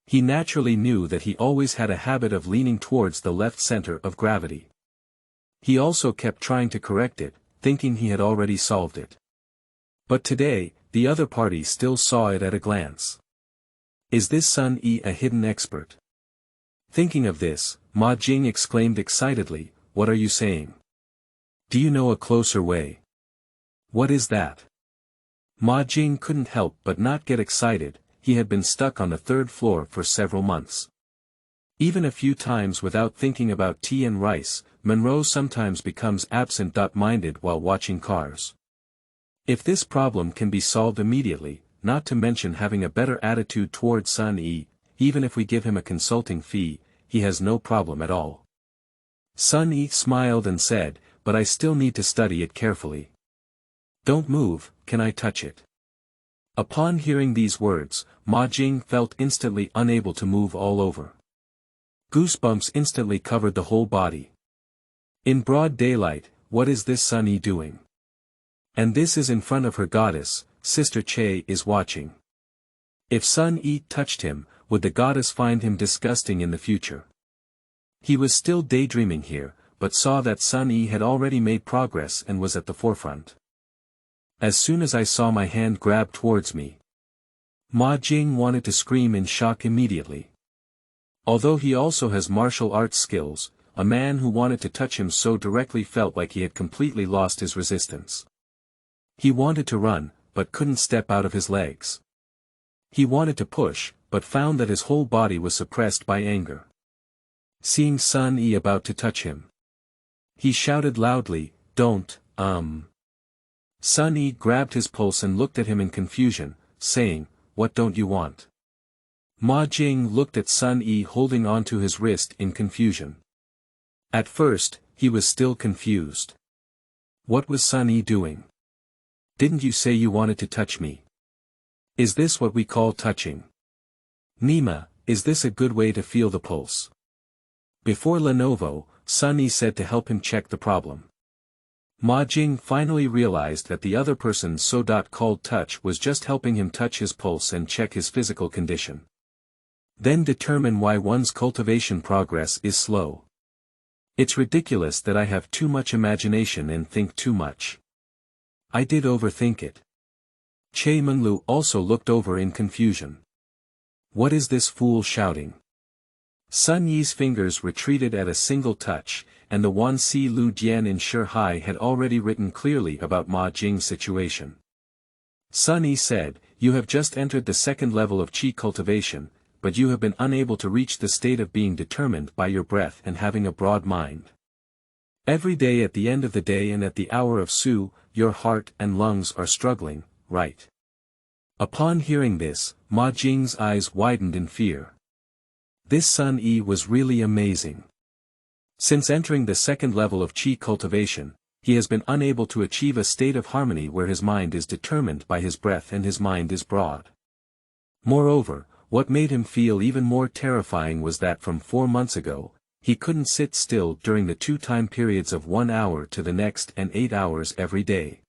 He naturally knew that he always had a habit of leaning towards the left center of gravity. He also kept trying to correct it, thinking he had already solved it. But today, the other party still saw it at a glance. Is this Sun Yi a hidden expert? Thinking of this, Ma Jing exclaimed excitedly, "What are you saying? Do you know a closer way?" "What is that?" Ma Jing couldn't help but not get excited. He had been stuck on the third floor for several months. Even a few times without thinking about tea and rice, Monroe sometimes becomes absent-minded while watching cars. If this problem can be solved immediately, not to mention having a better attitude toward Sun Yi, even if we give him a consulting fee, he has no problem at all. Sun Yi smiled and said, "But I still need to study it carefully." "Don't move, can I touch it?" Upon hearing these words, Ma Jing felt instantly unable to move all over. Goosebumps instantly covered the whole body. In broad daylight, what is this Sun Yi doing? And this is in front of her goddess, Sister Che is watching. If Sun Yi touched him, would the goddess find him disgusting in the future? He was still daydreaming here, but saw that Sun Yi had already made progress and was at the forefront. As soon as I saw my hand grab towards me, Ma Jing wanted to scream in shock immediately. Although he also has martial arts skills, a man who wanted to touch him so directly felt like he had completely lost his resistance. He wanted to run, but couldn't step out of his legs. He wanted to push, but found that his whole body was suppressed by anger. Seeing Sun Yi about to touch him, he shouted loudly, "Don't, Sun Yi grabbed his pulse and looked at him in confusion, saying, "What don't you want?" Ma Jing looked at Sun Yi holding onto his wrist in confusion. At first, he was still confused. What was Sun Yi doing? "Didn't you say you wanted to touch me? Is this what we call touching? Nima, is this a good way to feel the pulse?" Before Lenovo, Sun Yi said to help him check the problem. Ma Jing finally realized that the other person's so-called touch was just helping him touch his pulse and check his physical condition. Then determine why one's cultivation progress is slow. It's ridiculous that I have too much imagination and think too much. I did overthink it. Che Menglu also looked over in confusion. What is this fool shouting? Sun Yi's fingers retreated at a single touch, and the Wan Si Lu Jian in Shihai had already written clearly about Ma Jing's situation. Sun Yi said, "You have just entered the second level of qi cultivation, but you have been unable to reach the state of being determined by your breath and having a broad mind. Every day at the end of the day and at the hour of Su, your heart and lungs are struggling, right?" Upon hearing this, Ma Jing's eyes widened in fear. This Sun Yi was really amazing. Since entering the second level of qi cultivation, he has been unable to achieve a state of harmony where his mind is determined by his breath and his mind is broad. Moreover, what made him feel even more terrifying was that from 4 months ago, he couldn't sit still during the 2 time periods of 1 hour to the next and 8 hours every day.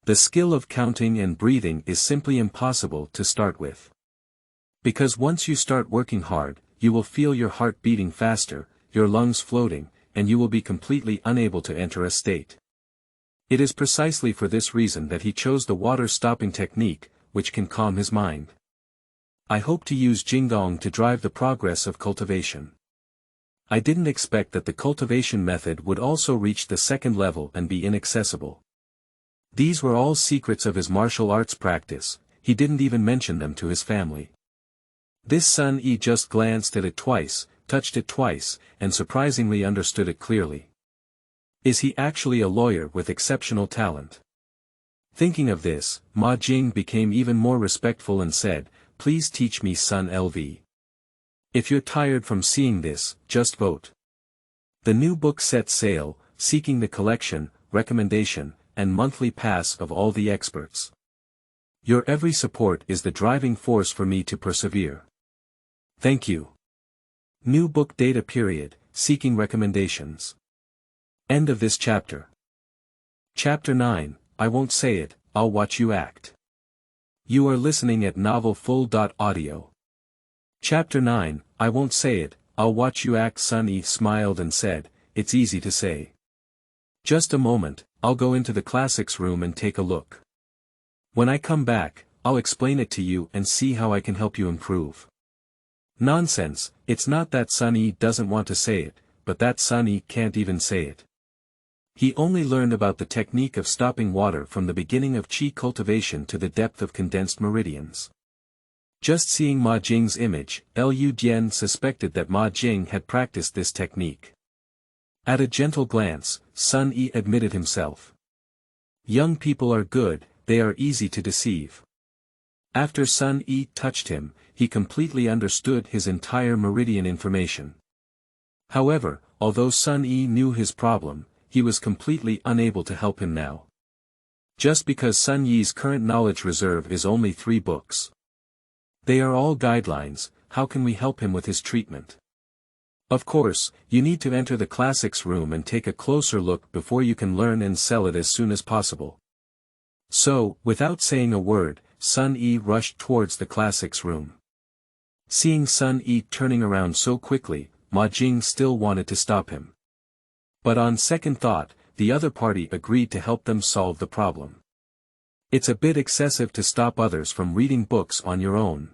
The skill of counting and breathing is simply impossible to start with. Because once you start working hard, you will feel your heart beating faster, your lungs floating, and you will be completely unable to enter a state. It is precisely for this reason that he chose the water-stopping technique, which can calm his mind. I hope to use Jingdong to drive the progress of cultivation. I didn't expect that the cultivation method would also reach the second level and be inaccessible. These were all secrets of his martial arts practice, he didn't even mention them to his family. This Sun Yi just glanced at it twice, touched it twice, and surprisingly understood it clearly. Is he actually a lawyer with exceptional talent? Thinking of this, Ma Jing became even more respectful and said, "Please teach me Sun LV. If you're tired from seeing this, just vote." The new book set sail, seeking the collection, recommendation, and monthly pass of all the experts. Your every support is the driving force for me to persevere. Thank you. New book data period, seeking recommendations. End of this chapter. Chapter 9, I won't say it, I'll watch you act. You are listening at novelfull.audio. Chapter 9, I won't say it, I'll watch you act. Sun Yi smiled and said, "It's easy to say. Just a moment, I'll go into the classics room and take a look. When I come back, I'll explain it to you and see how I can help you improve." Nonsense, it's not that Sun Yi doesn't want to say it, but that Sun Yi can't even say it. He only learned about the technique of stopping water from the beginning of qi cultivation to the depth of condensed meridians. Just seeing Ma Jing's image, Liu Jian suspected that Ma Jing had practiced this technique. At a gentle glance, Sun Yi admitted himself. Young people are good, they are easy to deceive. After Sun Yi touched him, he completely understood his entire meridian information. However, although Sun Yi knew his problem, he was completely unable to help him now. Just because Sun Yi's current knowledge reserve is only 3 books. They are all guidelines, how can we help him with his treatment? Of course, you need to enter the classics room and take a closer look before you can learn and sell it as soon as possible. So, without saying a word, Sun Yi rushed towards the classics room. Seeing Sun Yi turning around so quickly, Ma Jing still wanted to stop him. But on second thought, the other party agreed to help them solve the problem. It's a bit excessive to stop others from reading books on your own.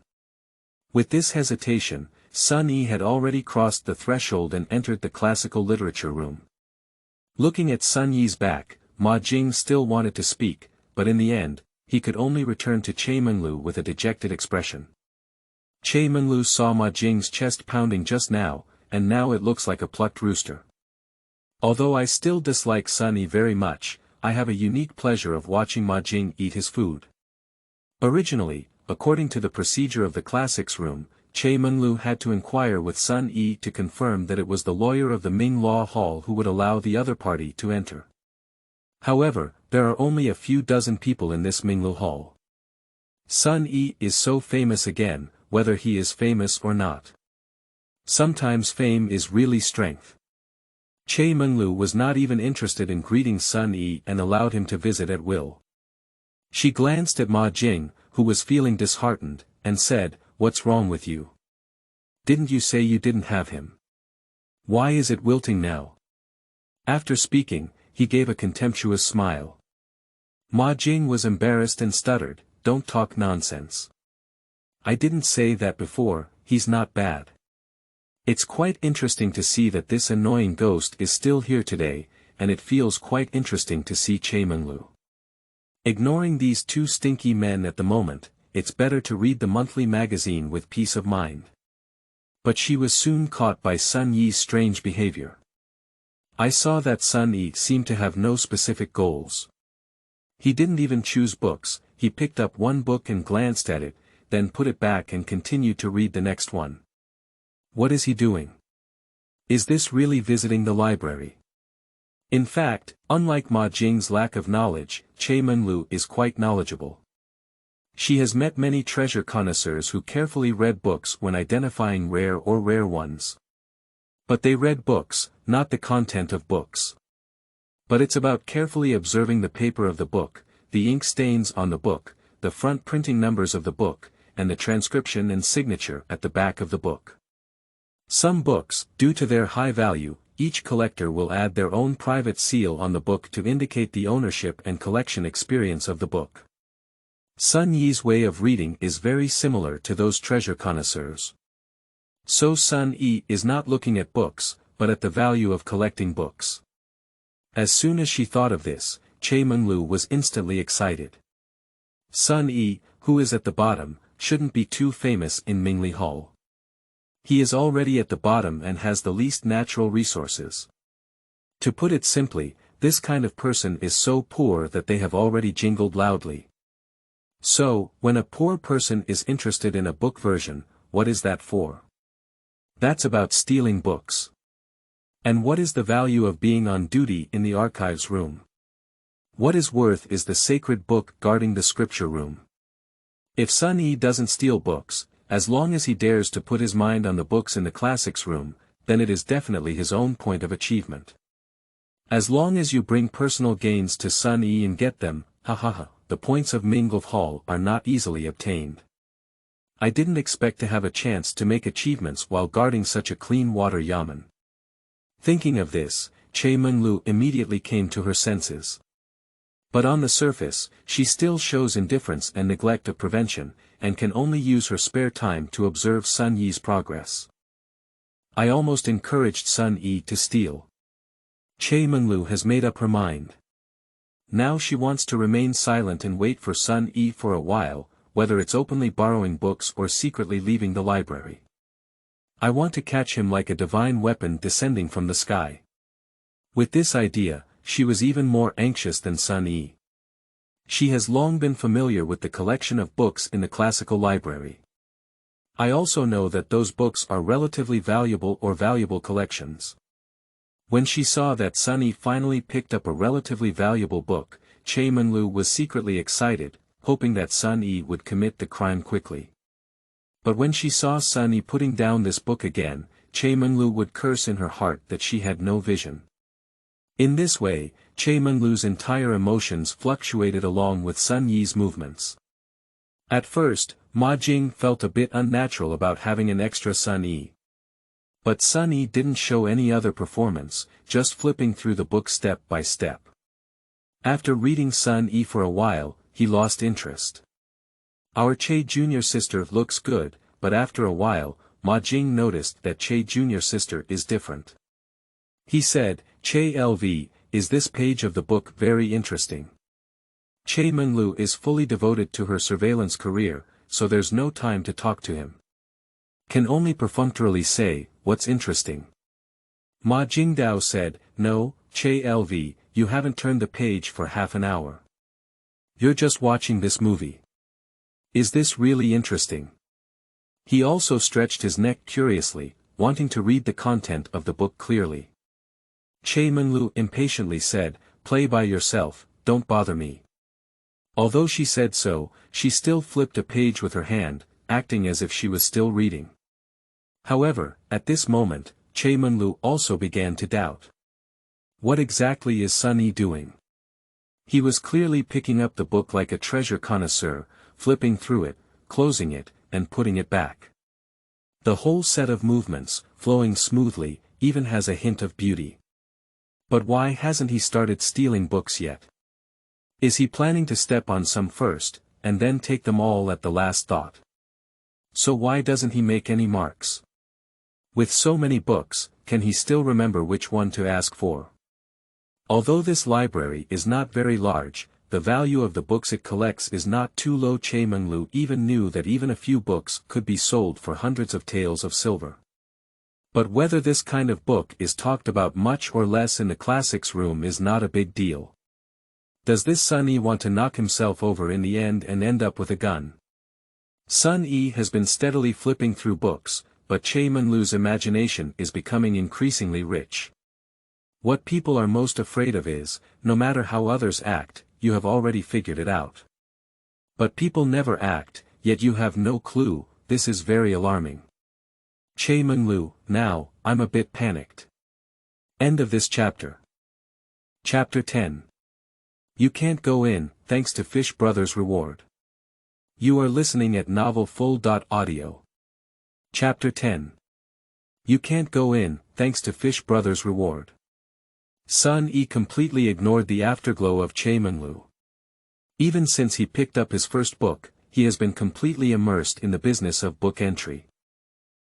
With this hesitation, Sun Yi had already crossed the threshold and entered the classical literature room. Looking at Sun Yi's back, Ma Jing still wanted to speak, but in the end, he could only return to Che Menglu with a dejected expression. Che Menglu saw Ma Jing's chest pounding just now, and now it looks like a plucked rooster. Although I still dislike Sun Yi very much, I have a unique pleasure of watching Ma Jing eat his food. Originally, according to the procedure of the classics room, Che Menglu had to inquire with Sun Yi to confirm that it was the lawyer of the Ming Law Hall who would allow the other party to enter. However, there are only a few dozen people in this Minglu Hall. Sun Yi is so famous again, whether he is famous or not. Sometimes fame is really strength. Che Menglu was not even interested in greeting Sun Yi and allowed him to visit at will. She glanced at Ma Jing, who was feeling disheartened, and said, "What's wrong with you? Didn't you say you didn't have him? Why is it wilting now?" After speaking, he gave a contemptuous smile. Ma Jing was embarrassed and stuttered, "Don't talk nonsense. I didn't say that before, he's not bad. It's quite interesting to see that this annoying ghost is still here today, and it feels quite interesting to see Che-Meng-lu. Ignoring these two stinky men at the moment, it's better to read the monthly magazine with peace of mind. But she was soon caught by Sun Yi's strange behavior. I saw that Sun Yi seemed to have no specific goals. He didn't even choose books, he picked up one book and glanced at it, then put it back and continued to read the next one. What is he doing? Is this really visiting the library? In fact, unlike Ma Jing's lack of knowledge, Che-Meng-lu is quite knowledgeable. She has met many treasure connoisseurs who carefully read books when identifying rare or rare ones. But they read books, not the content of books. But it's about carefully observing the paper of the book, the ink stains on the book, the front printing numbers of the book, and the transcription and signature at the back of the book. Some books, due to their high value, each collector will add their own private seal on the book to indicate the ownership and collection experience of the book. Sun Yi's way of reading is very similar to those treasure connoisseurs. So Sun Yi is not looking at books, but at the value of collecting books. As soon as she thought of this, Che-Meng-lu was instantly excited. Sun Yi, who is at the bottom, shouldn't be too famous in Mingli Hall. He is already at the bottom and has the least natural resources. To put it simply, this kind of person is so poor that they have already jingled loudly. So, when a poor person is interested in a book version, what is that for? That's about stealing books. And what is the value of being on duty in the archives room? What is worth is the sacred book guarding the scripture room. If Sun Yi doesn't steal books, as long as he dares to put his mind on the books in the classics room, then it is definitely his own point of achievement. As long as you bring personal gains to Sun Yi and get them, the points of Mingli Hall are not easily obtained. I didn't expect to have a chance to make achievements while guarding such a clean water yamen. Thinking of this, Che-Meng-lu immediately came to her senses. But on the surface, she still shows indifference and neglect of prevention, and can only use her spare time to observe Sun Yi's progress. I almost encouraged Sun Yi to steal. Che-Meng-lu has made up her mind. Now she wants to remain silent and wait for Sun Yi for a while, whether it's openly borrowing books or secretly leaving the library. I want to catch him like a divine weapon descending from the sky. With this idea, she was even more anxious than Sun Yi. She has long been familiar with the collection of books in the classical library. I also know that those books are relatively valuable or valuable collections. When she saw that Sun Yi finally picked up a relatively valuable book, Che-Meng-lu was secretly excited, hoping that Sun Yi would commit the crime quickly. But when she saw Sun Yi putting down this book again, Che-Meng-lu would curse in her heart that she had no vision. In this way, Che-Meng-lu's entire emotions fluctuated along with Sun Yi's movements. At first, Ma Jing felt a bit unnatural about having an extra Sun Yi. But Sun Yi didn't show any other performance, just flipping through the book step by step. After reading Sun Yi for a while, he lost interest. Our Che junior sister looks good, but after a while, Ma Jing noticed that Che junior sister is different. He said, Che LV, is this page of the book very interesting? Che-Meng-lu is fully devoted to her surveillance career, so there's no time to talk to him. Can only perfunctorily say, what's interesting? Ma Jingdao said, no, Che LV, you haven't turned the page for half an hour. You're just watching this movie. Is this really interesting? He also stretched his neck curiously, wanting to read the content of the book clearly. Che-Meng-lu impatiently said, play by yourself, don't bother me. Although she said so, she still flipped a page with her hand, acting as if she was still reading. However, at this moment, Che-Meng-lu also began to doubt. What exactly is Sun Yi doing? He was clearly picking up the book like a treasure connoisseur, flipping through it, closing it, and putting it back. The whole set of movements, flowing smoothly, even has a hint of beauty. But why hasn't he started stealing books yet? Is he planning to step on some first, and then take them all at the last thought? So why doesn't he make any marks? With so many books, can he still remember which one to ask for? Although this library is not very large, the value of the books it collects is not too low. Che Menglu even knew that even a few books could be sold for hundreds of taels of silver. But whether this kind of book is talked about much or less in the classics room is not a big deal. Does this Sun Yi want to knock himself over in the end and end up with a gun? Sun Yi has been steadily flipping through books, but Che Menglu's imagination is becoming increasingly rich. What people are most afraid of is, no matter how others act, you have already figured it out. But people never act, yet you have no clue. This is very alarming. Che Menglu, now, I'm a bit panicked. End of this chapter. Chapter 10. You can't go in, thanks to Fish Brothers Reward. You are listening at novelfull.audio. Chapter 10. You can't go in, thanks to Fish Brothers Reward. Sun Yi completely ignored the afterglow of Che Menglu. Even since he picked up his first book, he has been completely immersed in the business of book entry.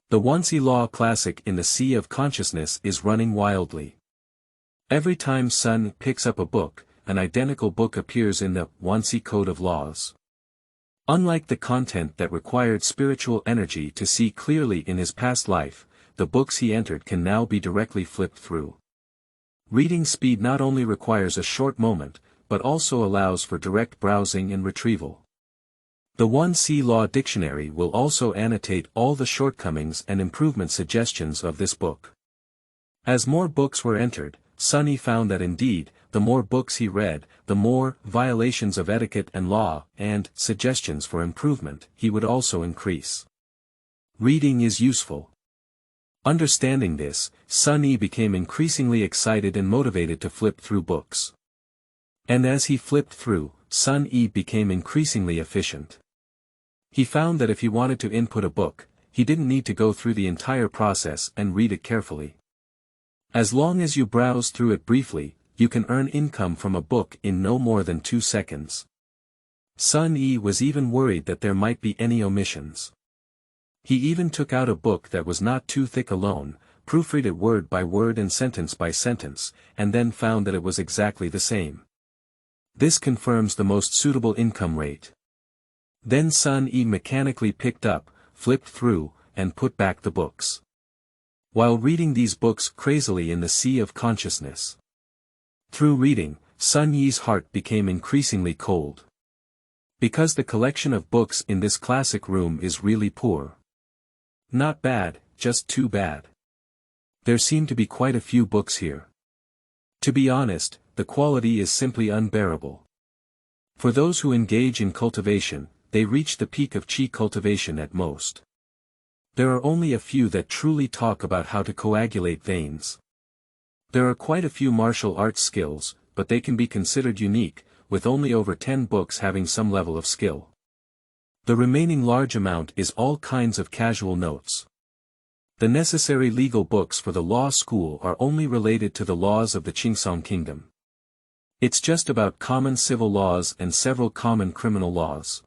The Wansi Law classic in the Sea of Consciousness is running wildly. Every time Sun picks up a book, an identical book appears in the Wansi Code of Laws. Unlike the content that required spiritual energy to see clearly in his past life, the books he entered can now be directly flipped through. Reading speed not only requires a short moment, but also allows for direct browsing and retrieval. The Wansi Law Dictionary will also annotate all the shortcomings and improvement suggestions of this book. As more books were entered, Sun Yi found that indeed, the more books he read, the more violations of etiquette and law, and suggestions for improvement, he would also increase. Reading is useful. Understanding this, Sun Yi became increasingly excited and motivated to flip through books. And as he flipped through, Sun Yi became increasingly efficient. He found that if he wanted to input a book, he didn't need to go through the entire process and read it carefully. As long as you browse through it briefly, you can earn income from a book in no more than 2 seconds. Sun Yi was even worried that there might be any omissions. He even took out a book that was not too thick alone, proofread it word by word and sentence by sentence, and then found that it was exactly the same. This confirms the most suitable income rate. Then Sun Yi mechanically picked up, flipped through, and put back the books. While reading these books crazily in the Sea of Consciousness. Through reading, Sun Yi's heart became increasingly cold. Because the collection of books in this classic room is really poor. Not bad, just too bad. There seem to be quite a few books here. To be honest, the quality is simply unbearable. For those who engage in cultivation, they reach the peak of Qi cultivation at most. There are only a few that truly talk about how to coagulate veins. There are quite a few martial arts skills, but they can be considered unique, with only over 10 books having some level of skill. The remaining large amount is all kinds of casual notes. The necessary legal books for the law school are only related to the laws of the Xiuxian kingdom. It's just about common civil laws and several common criminal laws.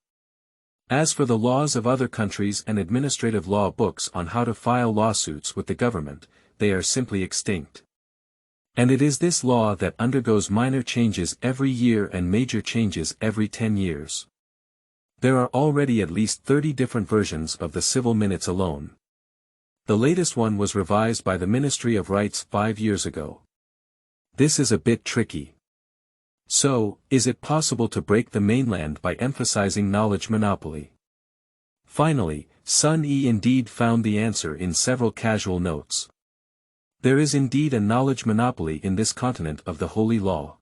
As for the laws of other countries and administrative law books on how to file lawsuits with the government, they are simply extinct. And it is this law that undergoes minor changes every year and major changes every 10 years. There are already at least 30 different versions of the civil minutes alone. The latest one was revised by the Ministry of Rights 5 years ago. This is a bit tricky. So, is it possible to break the mainland by emphasizing knowledge monopoly? Finally, Sun Yi indeed found the answer in several casual notes. There is indeed a knowledge monopoly in this continent of the Holy Law.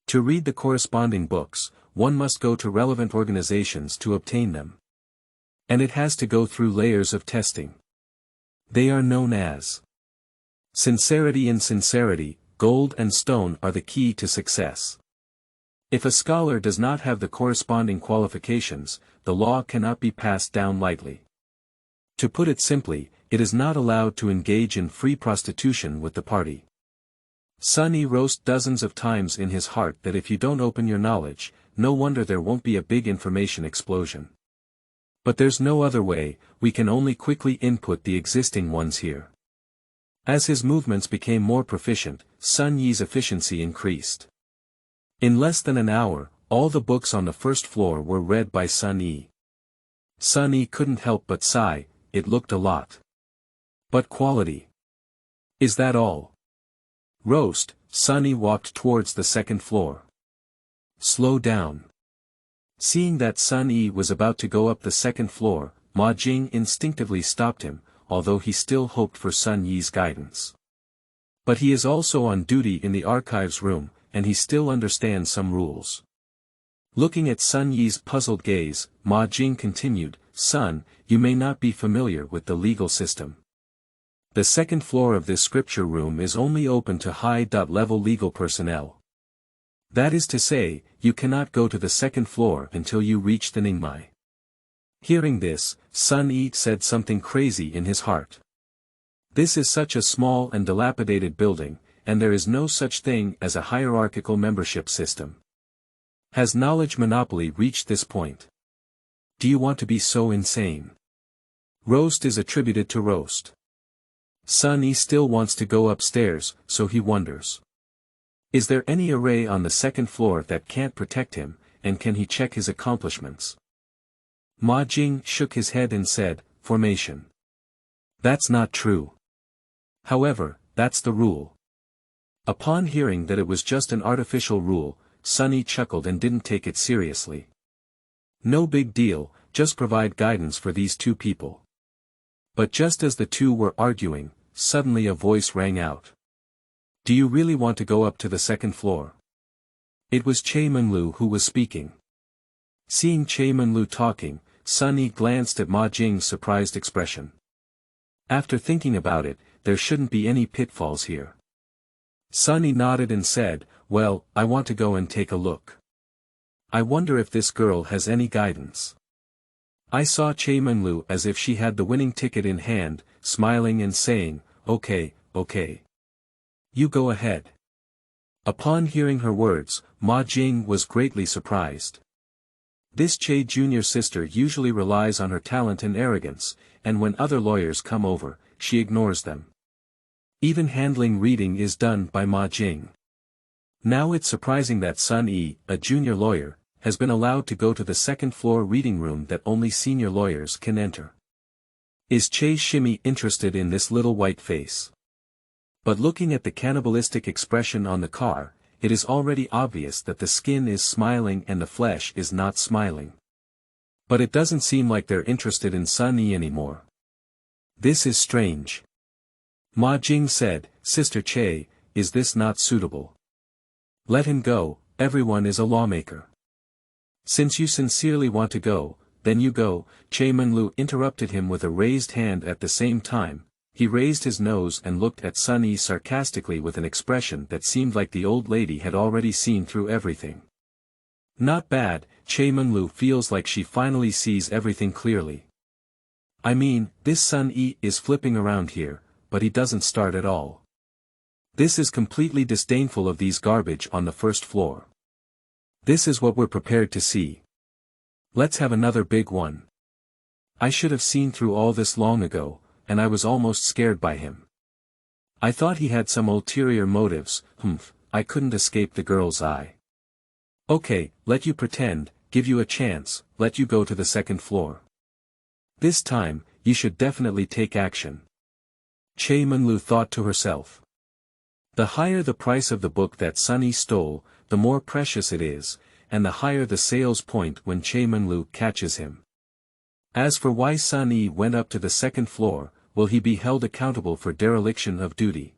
To read the corresponding books, one must go to relevant organizations to obtain them. And it has to go through layers of testing. They are known as sincerity and sincerity. Gold and stone are the key to success. If a scholar does not have the corresponding qualifications, the law cannot be passed down lightly. To put it simply, it is not allowed to engage in free prostitution with the party. Sun Yi roast dozens of times in his heart that if you don't open your knowledge, no wonder there won't be a big information explosion. But there's no other way, we can only quickly input the existing ones here. As his movements became more proficient, Sun Yi's efficiency increased. In less than an hour, all the books on the first floor were read by Sun Yi. Sun Yi couldn't help but sigh, it looked a lot. But quality. Is that all? Roast, Sun Yi walked towards the second floor. Slow down. Seeing that Sun Yi was about to go up the second floor, Ma Jing instinctively stopped him, although he still hoped for Sun Yi's guidance. But he is also on duty in the archives room, and he still understands some rules. Looking at Sun Yi's puzzled gaze, Ma Jing continued, "Son, you may not be familiar with the legal system. The second floor of this scripture room is only open to high-level legal personnel. That is to say, you cannot go to the second floor until you reach the Ningmai." Hearing this, Sun Yi said something crazy in his heart. This is such a small and dilapidated building, and there is no such thing as a hierarchical membership system. Has knowledge monopoly reached this point? Do you want to be so insane? Roast is attributed to roast. Sun Yi still wants to go upstairs, so he wonders. Is there any array on the second floor that can't protect him, and can he check his accomplishments? Ma Jing shook his head and said, "Formation. That's not true. However, that's the rule." Upon hearing that it was just an artificial rule, Sun Yi chuckled and didn't take it seriously. No big deal, just provide guidance for these two people. But just as the two were arguing, suddenly a voice rang out. "Do you really want to go up to the second floor?" It was Che Menlu who was speaking. Seeing Che Menlu talking, Sun Yi glanced at Ma Jing's surprised expression. After thinking about it, there shouldn't be any pitfalls here. Sun Yi nodded and said, "Well, I want to go and take a look. I wonder if this girl has any guidance." I saw Che Menlu as if she had the winning ticket in hand, smiling and saying, "Okay, okay. You go ahead." Upon hearing her words, Ma Jing was greatly surprised. This Che junior sister usually relies on her talent and arrogance, and when other lawyers come over, she ignores them. Even handling reading is done by Ma Jing. Now it's surprising that Sun Yi, a junior lawyer, has been allowed to go to the second floor reading room that only senior lawyers can enter. Is Che Shimmy interested in this little white face? But looking at the cannibalistic expression on the car, it is already obvious that the skin is smiling and the flesh is not smiling. But it doesn't seem like they're interested in Sun Yi anymore. This is strange. Ma Jing said, "Sister Che, is this not suitable? Let him go, everyone is a lawmaker. Since you sincerely want to go, then you go." Che Menlu interrupted him with a raised hand at the same time. He raised his nose and looked at Sun Yi sarcastically with an expression that seemed like the old lady had already seen through everything. Not bad, Che Menlu feels like she finally sees everything clearly. I mean, this Sun Yi is flipping around here, but he doesn't start at all. This is completely disdainful of these garbage on the first floor. This is what we're prepared to see. Let's have another big one. I should have seen through all this long ago, and I was almost scared by him. I thought he had some ulterior motives. I couldn't escape the girl's eye. Okay, let you pretend, give you a chance, let you go to the second floor. This time, you should definitely take action. Che Menlu thought to herself. The higher the price of the book that Sun Yi stole, the more precious it is, and the higher the sales point when Che Menlu catches him. As for why Sun Yi went up to the second floor, will he be held accountable for dereliction of duty?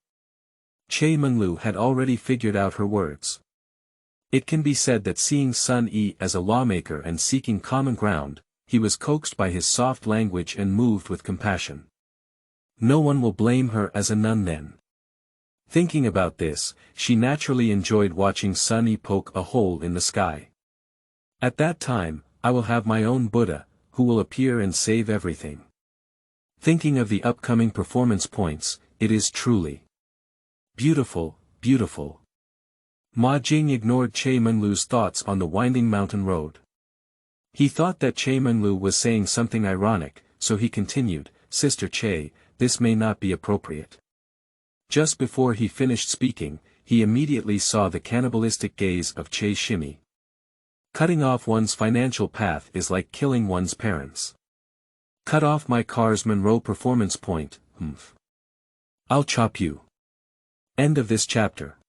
Che Menlu had already figured out her words. It can be said that seeing Sun Yi as a lawmaker and seeking common ground, he was coaxed by his soft language and moved with compassion. No one will blame her as a nun then. Thinking about this, she naturally enjoyed watching Sun Yi poke a hole in the sky. At that time, I will have my own Buddha, who will appear and save everything. Thinking of the upcoming performance points, it is truly beautiful, beautiful. Ma Jing ignored Che Menlu's thoughts on the winding mountain road. He thought that Che Menlu was saying something ironic, so he continued, Sister Che, this may not be appropriate. Just before he finished speaking, he immediately saw the cannibalistic gaze of Che Shimi. Cutting off one's financial path is like killing one's parents. Cut off my car's Monroe performance point, I'll chop you. End of this chapter.